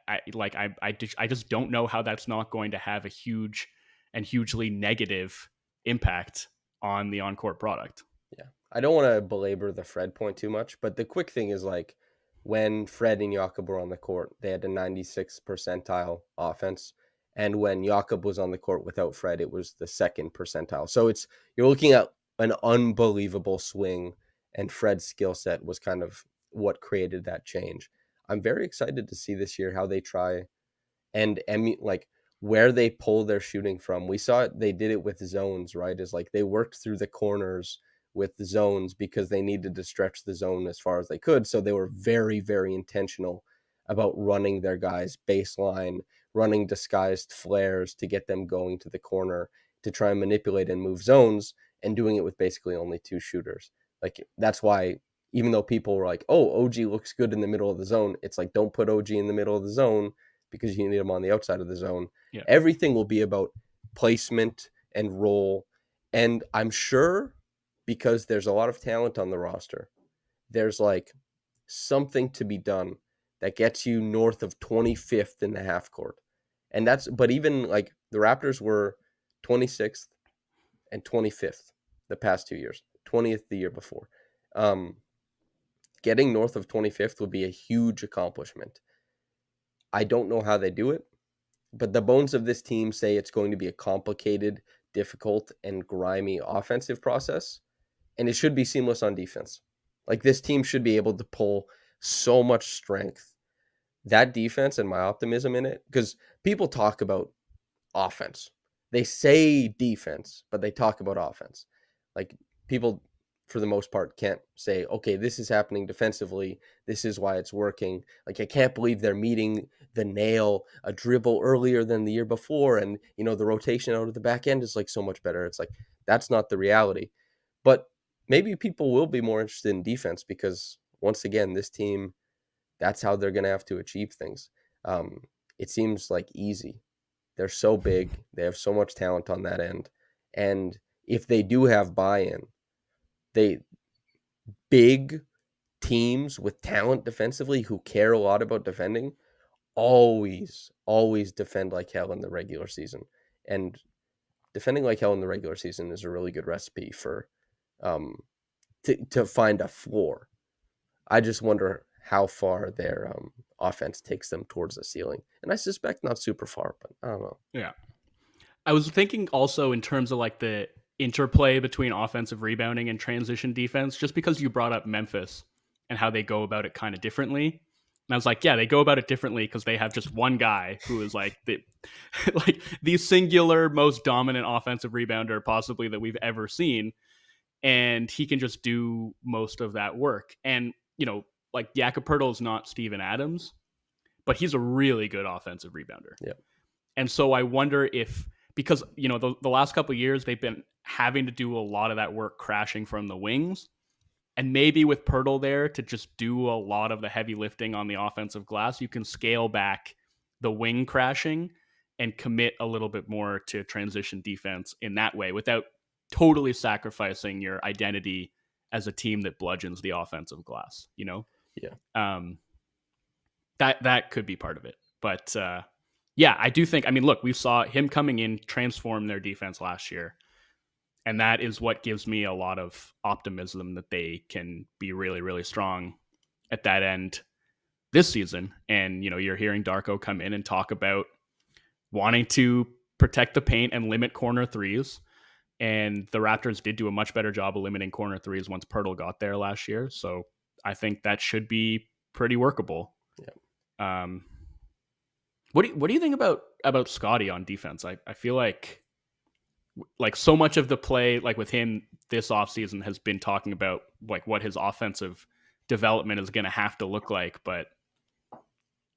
I just don't know how that's not going to have a huge and hugely negative impact on the on-court product. yeah. I don't want to belabor the Fred point too much, but the quick thing is like when Fred and Jakob were on the court, they had a 96th percentile offense. And when Jakob was on the court without Fred, it was the second percentile. So you're looking at an unbelievable swing, and Fred's skill set was kind of what created that change. I'm very excited to see this year how they try and like where they pull their shooting from. We saw it, they did it with zones, right? Is like they worked through the corners with zones because they needed to stretch the zone as far as they could. So they were very, very intentional about running their guys baseline, running disguised flares to get them going to the corner to try and manipulate and move zones, and doing it with basically only two shooters. Like that's why even though people were like, oh, OG looks good in the middle of the zone. It's like, don't put OG in the middle of the zone because you need him on the outside of the zone. Yeah. Everything will be about placement and role. And I'm sure because there's a lot of talent on the roster, there's like something to be done that gets you north of 25th in the half court. And but even like the Raptors were 26th and 25th the past 2 years, 20th the year before. Getting north of 25th would be a huge accomplishment. I don't know how they do it, but the bones of this team say it's going to be a complicated, difficult, and grimy offensive process, and it should be seamless on defense. Like this team should be able to pull so much strength. That defense and my optimism in it, because people talk about offense. They say defense, but they talk about offense. Like people, for the most part, can't say, okay, this is happening defensively. This is why it's working. Like I can't believe they're meeting the nail a dribble earlier than the year before. And, the rotation out of the back end is like so much better. It's like, that's not the reality. But maybe people will be more interested in defense because once again, this team, that's how they're going to have to achieve things. It seems like easy. They're so big. They have so much talent on that end. And if they do have buy-in, they big teams with talent defensively who care a lot about defending always defend like hell in the regular season. And defending like hell in the regular season is a really good recipe for um to find a floor. I just wonder how far their offense takes them towards the ceiling. And I suspect not super far, but I don't know. Yeah. I was thinking also in terms of like the interplay between offensive rebounding and transition defense, just because you brought up Memphis and how they go about it kind of differently. And I was like, yeah, they go about it differently because they have just one guy who is like like the singular most dominant offensive rebounder possibly that we've ever seen. And he can just do most of that work. And, like Jakob Poeltl is not Steven Adams, but he's a really good offensive rebounder. Yeah. And so I wonder if, because, the last couple of years, they've been having to do a lot of that work crashing from the wings. And maybe with Poeltl there to just do a lot of the heavy lifting on the offensive glass, you can scale back the wing crashing and commit a little bit more to transition defense in that way without totally sacrificing your identity as a team that bludgeons the offensive glass, Yeah. That could be part of it. But yeah, I do think, look, we saw him coming in, transform their defense last year. And that is what gives me a lot of optimism that they can be really, really strong at that end this season. And, you're hearing Darko come in and talk about wanting to protect the paint and limit corner threes. And the Raptors did do a much better job of limiting corner threes once Poeltl got there last year. So I think that should be pretty workable. Yeah. What do you think about Scottie on defense? I feel like so much of the play, like with him this offseason, has been talking about like what his offensive development is going to have to look like. But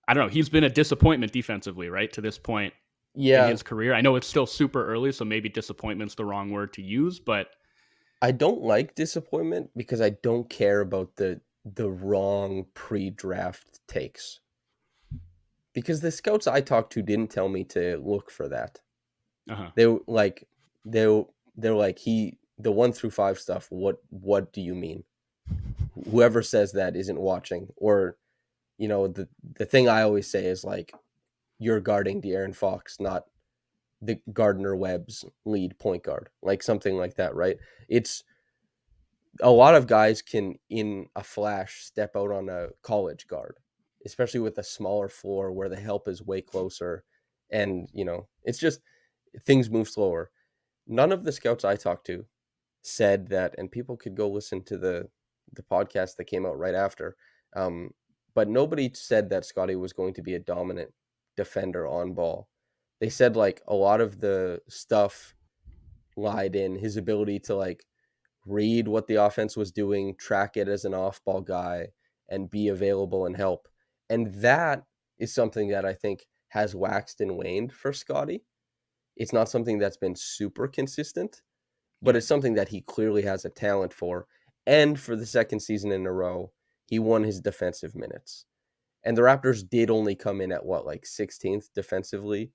I don't know. He's been a disappointment defensively, right, to this point in Yeah. his career. I know it's still super early, so maybe disappointment's the wrong word to use, but I don't like disappointment because I don't care about the wrong pre-draft takes. Because the scouts I talked to didn't tell me to look for that. uh-huh. They were like they're like the 1 through 5 stuff. What do you mean? Whoever says that isn't watching. Or the thing I always say is like you're guarding De'Aaron Fox, not the Gardner Webb's lead point guard, like something like that, right? It's a lot of guys can in a flash step out on a college guard, especially with a smaller floor where the help is way closer, and it's just things move slower. None of the scouts I talked to said that, and people could go listen to the podcast that came out right after. But nobody said that Scottie was going to be a dominant defender on ball. They said like a lot of the stuff lied in his ability to like read what the offense was doing, track it as an off-ball guy, and be available and help. And that is something that I think has waxed and waned for Scottie. It's not something that's been super consistent, but Yeah. it's something that he clearly has a talent for. And for the second season in a row, he won his defensive minutes. And the Raptors did only come in at what, like 16th defensively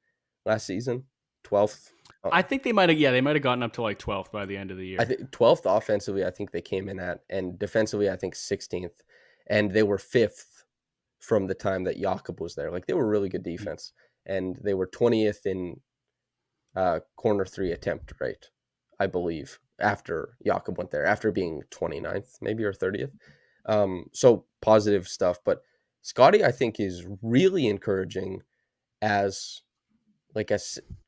last season, 12th. I think they might have gotten up to like 12th by the end of the I year. think 12th offensively. I think they came in at, and defensively, I think 16th, and they were 5th from the time that Jakob was there. Like they were really good defense, and they were 20th in corner three attempt rate, I believe, after Jakob went there, after being 29th maybe or 30th. So positive stuff. But Scottie, I think, is really encouraging as like a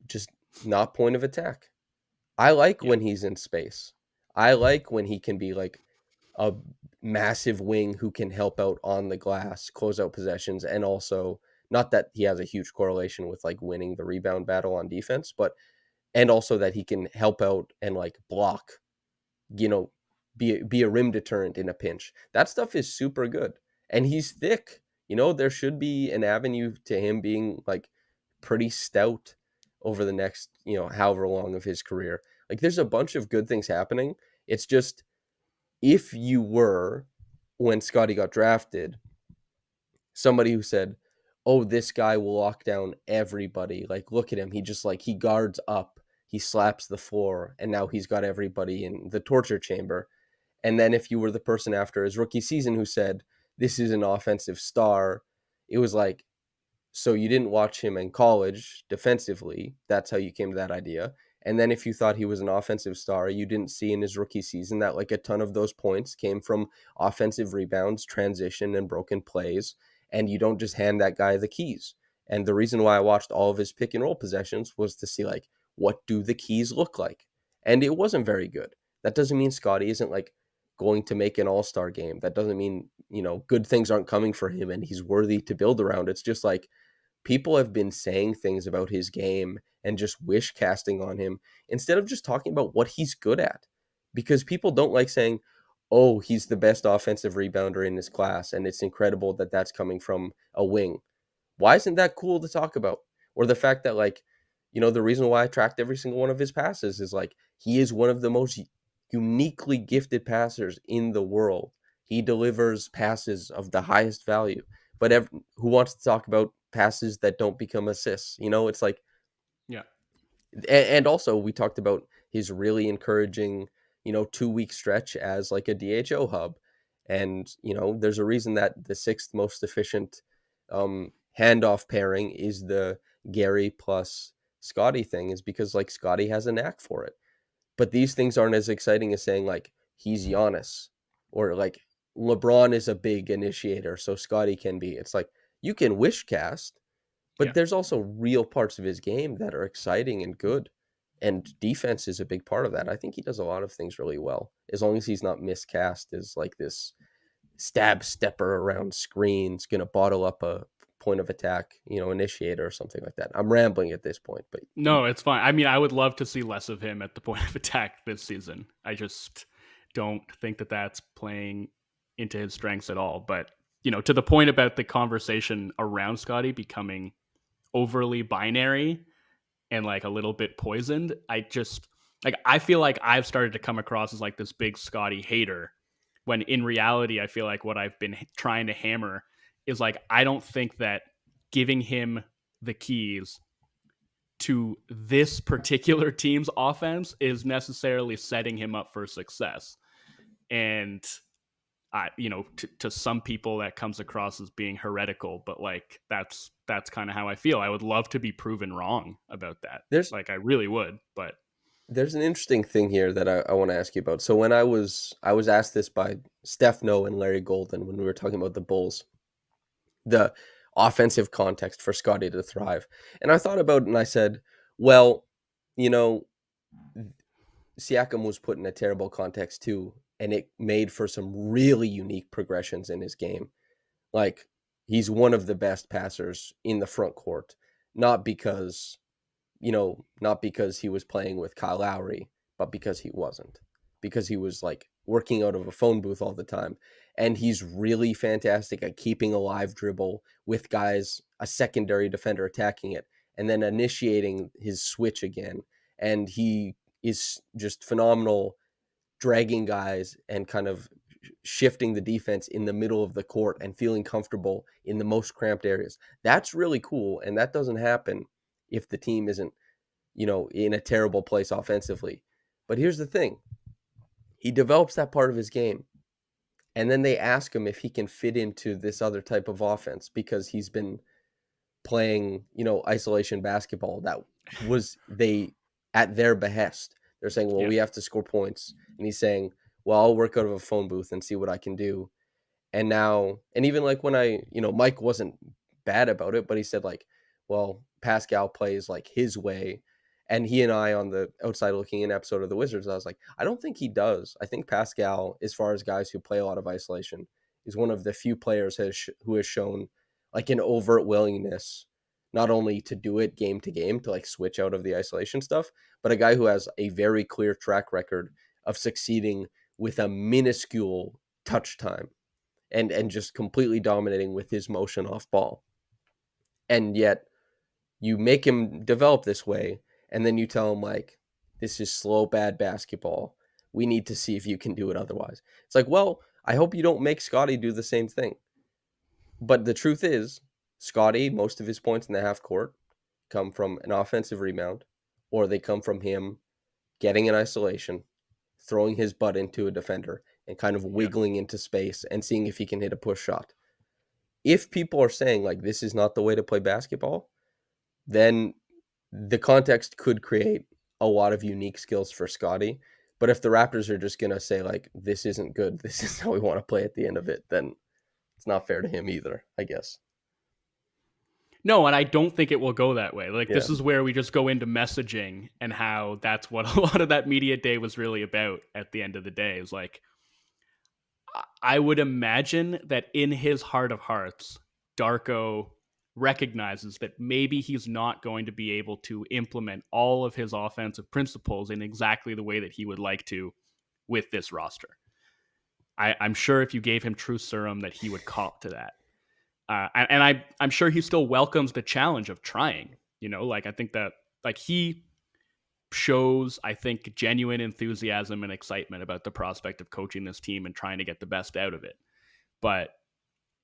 just not point of attack. I like Yeah. when he's in space. I like when he can be like a massive wing who can help out on the glass, close out possessions, and also not that he has a huge correlation with like winning the rebound battle on defense, but and also that he can help out and like block, you know, be a rim deterrent in a pinch. That stuff is super good. And he's thick. There should be an avenue to him being like pretty stout over the next, however long of his career. Like there's a bunch of good things happening. It's just if you were when Scottie got drafted, somebody who said, "Oh, this guy will lock down everybody. Like, look at him. He just like he guards up, he slaps the floor, and now he's got everybody in the torture chamber." And then if you were the person after his rookie season who said, "This is an offensive star," it was like, so you didn't watch him in college defensively. That's how you came to that idea. And then if you thought he was an offensive star, you didn't see in his rookie season that like a ton of those points came from offensive rebounds, transition, and broken plays. And you don't just hand that guy the keys. And the reason why I watched all of his pick and roll possessions was to see like what do the keys look like? And it wasn't very good. That doesn't mean Scottie isn't like going to make an all-star game. That doesn't mean, good things aren't coming for him and he's worthy to build around. It's just like people have been saying things about his game and just wish casting on him instead of just talking about what he's good at. Because people don't like saying, "Oh, he's the best offensive rebounder in his class, and it's incredible that that's coming from a wing." Why isn't that cool to talk about? Or the fact that, like, the reason why I tracked every single one of his passes is like he is one of the most uniquely gifted passers in the world. He delivers passes of the highest value. But who wants to talk about passes that don't become assists? It's like, Yeah. and also we talked about his really encouraging, 2 week stretch as like a DHO hub. And, there's a reason that the sixth most efficient handoff pairing is the Gary plus Scottie thing, is because like Scottie has a knack for it. But these things aren't as exciting as saying like he's Giannis or like LeBron is a big initiator, so Scottie can be. It's like you can wish cast, but Yeah. there's also real parts of his game that are exciting and good. And defense is a big part of that. I think he does a lot of things really well, as long as he's not miscast as like this stab stepper around screens, gonna bottle up a point of attack, initiator or something like that. I'm rambling at this point, but No, it's fine. I mean, I would love to see less of him at the point of attack this season. I just don't think that that's playing into his strengths at all. But, to the point about the conversation around Scottie becoming overly binary and like a little bit poisoned, I feel like I've started to come across as like this big Scottie hater when in reality, I feel like what I've been trying to hammer is like, I don't think that giving him the keys to this particular team's offense is necessarily setting him up for success. And to some people that comes across as being heretical, but like that's kind of how I feel. I would love to be proven wrong about that. there's Like I really would, but there's an interesting thing here that I want to ask you about. So when I was asked this by Steph No and Larry Golden when we were talking about the Bulls, the offensive context for Scottie to thrive. And I thought about it and I said, well, you know, Siakam was put in a terrible context too, and it made for some really unique progressions in his game. Like he's one of the best passers in the front court, not because not because he was playing with Kyle Lowry, but because he wasn't. Because he was like working out of a phone booth all the time. And he's really fantastic at keeping a live dribble with guys, a secondary defender attacking it, and then initiating his switch again. And he is just phenomenal dragging guys and kind of shifting the defense in the middle of the court and feeling comfortable in the most cramped areas. That's really cool, and that doesn't happen if the team isn't, in a terrible place offensively. But here's the thing. He develops that part of his game, and then they ask him if he can fit into this other type of offense because he's been playing, isolation basketball that was they at their behest. They're saying, well, Yeah. we have to score points. And he's saying, well, I'll work out of a phone booth and see what I can do. And now, and even like when Mike wasn't bad about it, but he said like, well, Pascal plays like his way. And he and I on the outside looking in episode of the Wizards, I was like, I don't think he does. I think Pascal, as far as guys who play a lot of isolation, is one of the few players who has shown like an overt willingness, not only to do it game to game, to like switch out of the isolation stuff, but a guy who has a very clear track record of succeeding with a minuscule touch time and just completely dominating with his motion off ball. And yet you make him develop this way, and then you tell him like, this is slow, bad basketball. We need to see if you can do it otherwise. It's like, well, I hope you don't make Scottie do the same thing. But the truth is, Scottie, most of his points in the half court come from an offensive rebound, or they come from him getting in isolation, throwing his butt into a defender, and kind of Yeah. wiggling into space and seeing if he can hit a push shot. If people are saying like this is not the way to play basketball, then the context could create a lot of unique skills for Scottie. But if the Raptors are just gonna say like this isn't good, this is how we want to play at the end of it, then it's not fair to him either, I guess. No, and I don't think it will go that way. Like, Yeah. this is where we just go into messaging and how that's what a lot of that media day was really about at the end of the day. Is like, I would imagine that in his heart of hearts, Darko recognizes that maybe he's not going to be able to implement all of his offensive principles in exactly the way that he would like to with this roster. I'm sure if you gave him true serum that he would cop to that. I'm sure he still welcomes the challenge of trying. Like I think that like he shows, I think, genuine enthusiasm and excitement about the prospect of coaching this team and trying to get the best out of it. But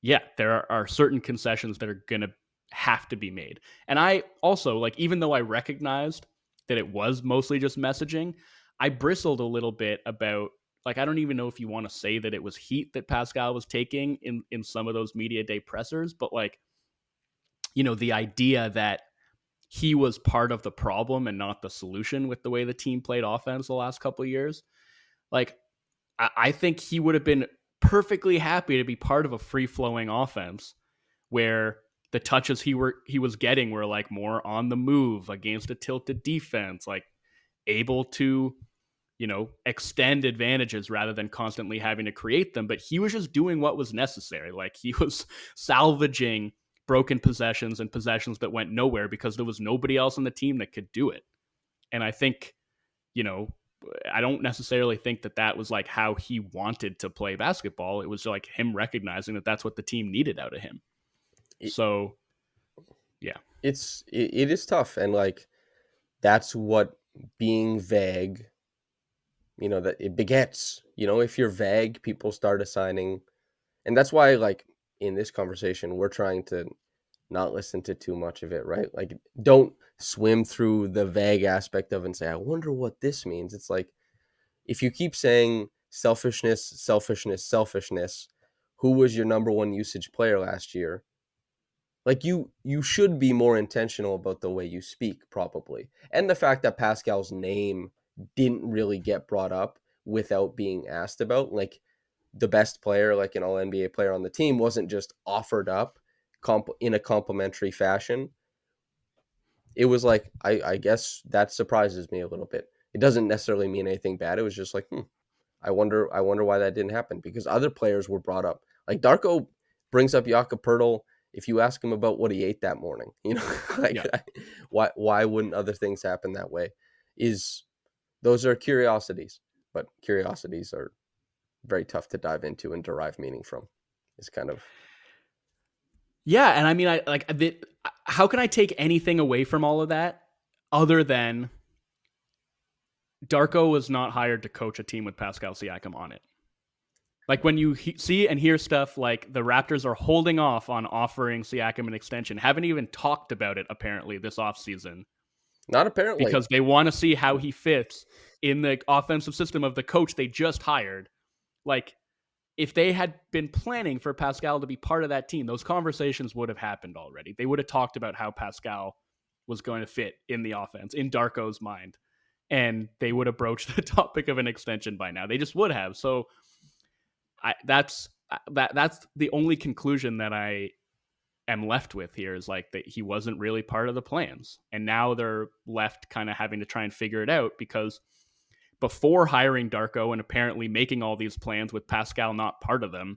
yeah, there are certain concessions that are going to have to be made. And I also, like, even though I recognized that it was mostly just messaging, I bristled a little bit about, like, I don't even know if you want to say that it was heat that Pascal was taking in some of those media day pressers, but like, the idea that he was part of the problem and not the solution with the way the team played offense the last couple of years. Like, I think he would have been perfectly happy to be part of a free flowing offense where the touches he was getting were like more on the move against a tilted defense, like able to, extend advantages rather than constantly having to create them. But he was just doing what was necessary. Like, he was salvaging broken possessions and possessions that went nowhere because there was nobody else on the team that could do it. And I think, you know, I don't necessarily think that was like how he wanted to play basketball. It was like him recognizing that that's what the team needed out of him. It, So, yeah. it is tough, and like that's what being vague, that it begets. If you're vague, people start assigning, and that's why like in this conversation we're trying to not listen to too much of it, right? Like, don't swim through the vague aspect of it and say, I wonder what this means. It's like, if you keep saying selfishness, selfishness, selfishness, who was your number one usage player last year? Like, you should be more intentional about the way you speak, probably. And the fact that Pascal's name didn't really get brought up without being asked about, like the best player, like an all NBA player on the team, wasn't just offered up in a complimentary fashion. It was like, I guess that surprises me a little bit. It doesn't necessarily mean anything bad. It was just like, I wonder why that didn't happen, because other players were brought up. Like Darko brings up Jakob Pertl if you ask him about what he ate that morning. Like, Yeah. why wouldn't other things happen that way? Those are curiosities, but curiosities are very tough to dive into and derive meaning from. It's kind of Yeah. And I mean, how can I take anything away from all of that other than Darko was not hired to coach a team with Pascal Siakam on it. Like when you see and hear stuff like the Raptors are holding off on offering Siakam an extension, haven't even talked about it apparently this offseason Not apparently. because they want to see how he fits in the offensive system of the coach they just hired. Like, if they had been planning for Pascal to be part of that team, those conversations would have happened already. They would have talked about how Pascal was going to fit in the offense, in Darko's mind, and they would have broached the topic of an extension by now. They just would have. So that's the only conclusion that I am left with here is like that he wasn't really part of the plans, and now they're left kind of having to try and figure it out because before hiring Darko and apparently making all these plans with Pascal not part of them,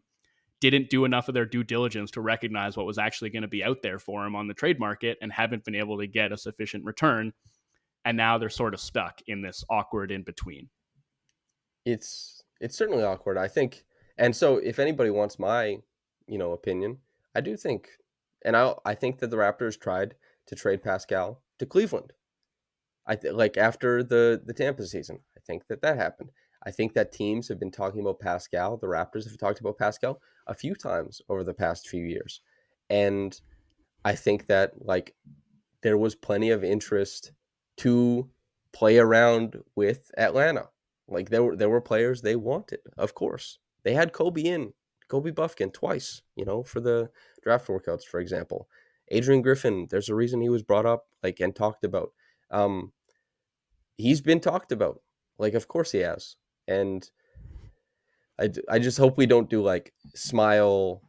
didn't do enough of their due diligence to recognize what was actually going to be out there for him on the trade market and haven't been able to get a sufficient return. And now they're sort of stuck in this awkward in between. It's certainly awkward, I think. And so if anybody wants my, opinion, I do think, and I think that the Raptors tried to trade Pascal to Cleveland. Like after the Tampa season, I think that happened. I think that teams have been talking about Pascal. The Raptors have talked about Pascal a few times over the past few years, and I think that like there was plenty of interest to play around with Atlanta. Like there were players they wanted, of course. They had Kobe Buffkin twice, for the draft workouts, for example. Adrian Griffin, there's a reason he was brought up like and talked about. Um, he's been talked about. Like of course he has. And I just hope we don't do like smile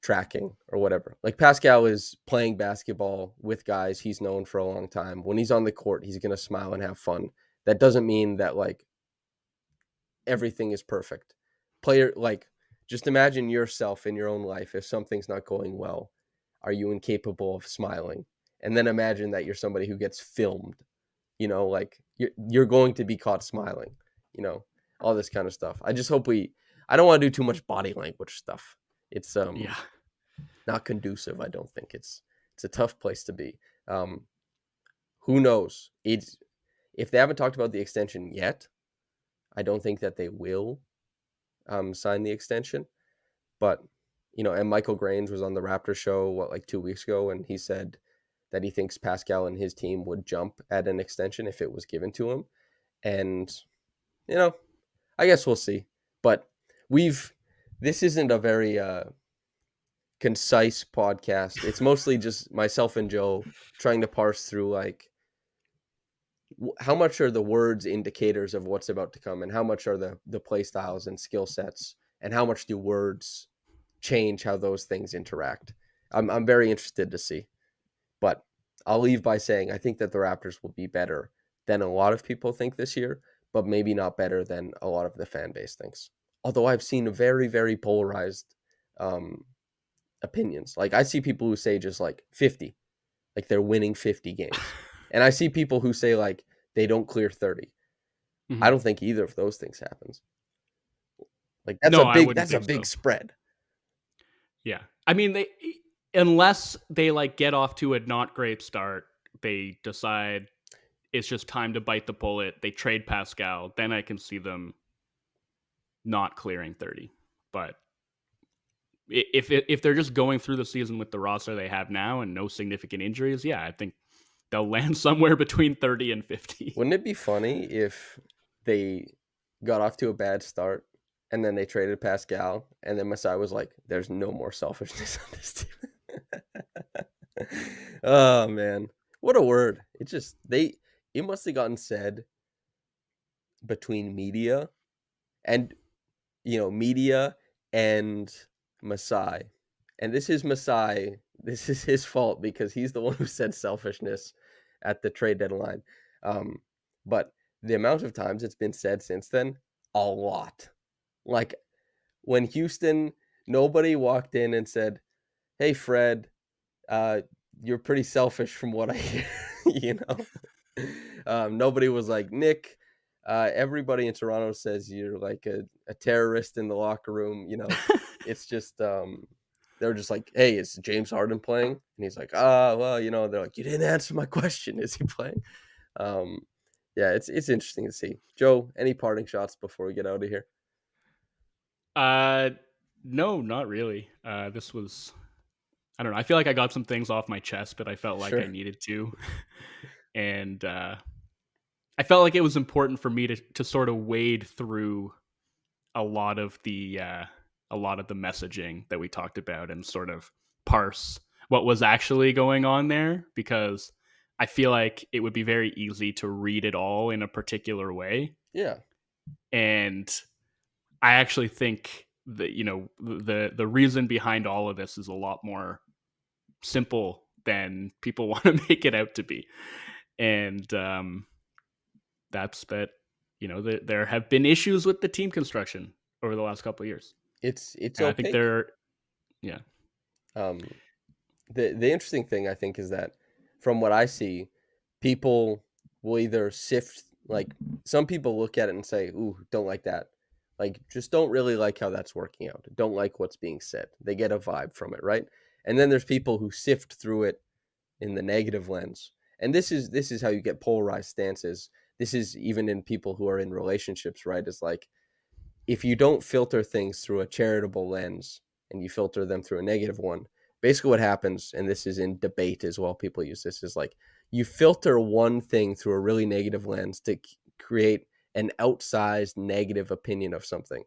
tracking or whatever. Like Pascal is playing basketball with guys he's known for a long time. When he's on the court, he's going to smile and have fun. That doesn't mean that like everything is perfect. Player like just imagine yourself in your own life if something's not going well. Are you incapable of smiling? And then imagine that you're somebody who gets filmed. Like you're going to be caught smiling, all this kind of stuff. I just hope I don't want to do too much body language stuff. It's Yeah. not conducive. I don't think it's a tough place to be. Who knows? If they haven't talked about the extension yet, I don't think that they will sign the extension. But and Michael Grange was on the Raptors show like 2 weeks ago, and he said that he thinks Pascal and his team would jump at an extension if it was given to him. And I guess we'll see. But this isn't a very concise podcast. It's mostly just myself and Joe trying to parse through like how much are the words indicators of what's about to come, and how much are the play styles and skill sets, and how much do words change how those things interact. I'm very interested to see. But I'll leave by saying I think that the Raptors will be better than a lot of people think this year, but maybe not better than a lot of the fan base thinks. Although I've seen very, very polarized opinions. Like I see people who say just like 50, like they're winning 50 games. And I see people who say like they don't clear 30. Mm-hmm. I don't think either of those things happens. Like I wouldn't that's a think big so. spread. Yeah. I mean, unless they like get off to a not great start, they decide it's just time to bite the bullet. They trade Pascal, then I can see them not clearing 30. But if they're just going through the season with the roster they have now and no significant injuries, yeah, I think they'll land somewhere between 30 and 50. Wouldn't it be funny if they got off to a bad start and then they traded Pascal and then Masai was like, there's no more selfishness on this team. Oh man. What a word. It must have gotten said between media and media and Masai. And this is Masai. This is his fault because he's the one who said selfishness at the trade deadline. But the amount of times it's been said since then, a lot. Like when Houston, nobody walked in and said, "Hey, Fred, you're pretty selfish from what I hear." Nobody was like, "Nick, everybody in Toronto says you're like a terrorist in the locker room." It's just they're just like, "Hey, is James Harden playing?" And he's like, well, they're like, "You didn't answer my question. Is he playing?" Yeah, it's interesting to see. Joe, any parting shots before we get out of here? Uh, no, not really. This was, I don't know. I feel like I got some things off my chest, but I felt like I Sure. needed to, and I felt like it was important for me to sort of wade through a lot of the messaging that we talked about and sort of parse what was actually going on there, because I feel like it would be very easy to read it all in a particular way. Yeah. And I actually think that, the reason behind all of this is a lot more simple than people want to make it out to be. And that's that. There have been issues with the team construction over the last couple of years, It's and I think opaque. yeah, Um, the interesting thing I think is that from what I see, people will either sift like some people look at it and say, "Ooh, don't like that." Like just don't really like how that's working out. Don't like what's being said. They get a vibe from it, right? And then there's people who sift through it in the negative lens. And this is how you get polarized stances. This is even in people who are in relationships, right? It's like if you don't filter things through a charitable lens and you filter them through a negative one, basically what happens, and this is in debate as well, people use this, is like you filter one thing through a really negative lens to create an outsized negative opinion of something.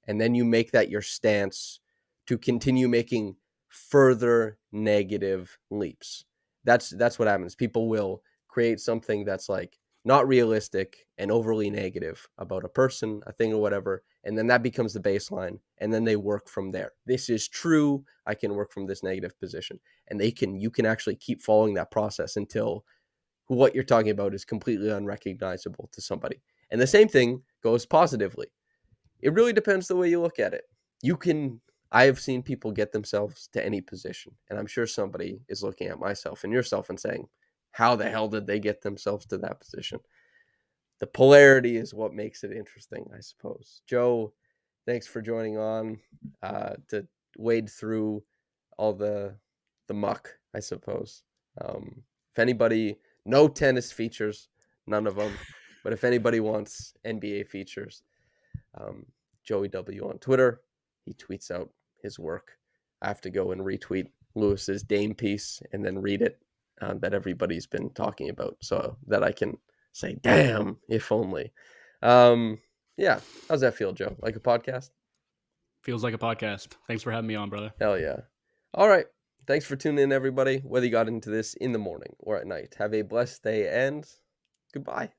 And then you make that your stance to continue making further negative leaps. That's what happens. People will create something that's like not realistic and overly negative about a person, a thing, or whatever. And then that becomes the baseline. And then they work from there. This is true. I can work from this negative position. And you can actually keep following that process until what you're talking about is completely unrecognizable to somebody. And the same thing goes positively. It really depends the way you look at it. You can, I have seen people get themselves to any position. And I'm sure somebody is looking at myself and yourself and saying, how the hell did they get themselves to that position? The polarity is what makes it interesting, I suppose. Joe, thanks for joining on to wade through all the muck, I suppose. If anybody, no tennis features, none of them. But if anybody wants NBA features, um, Joey W on Twitter, he tweets out his work. I have to go and retweet Lewis's Dame piece and then read it that everybody's been talking about, so that I can say, "Damn, if only." Um, yeah, how's that feel, Joe? Like a podcast? feels like a podcast. Thanks for having me on, brother. Hell yeah! All right, thanks for tuning in, everybody. Whether you got into this in the morning or at night, have a blessed day and goodbye.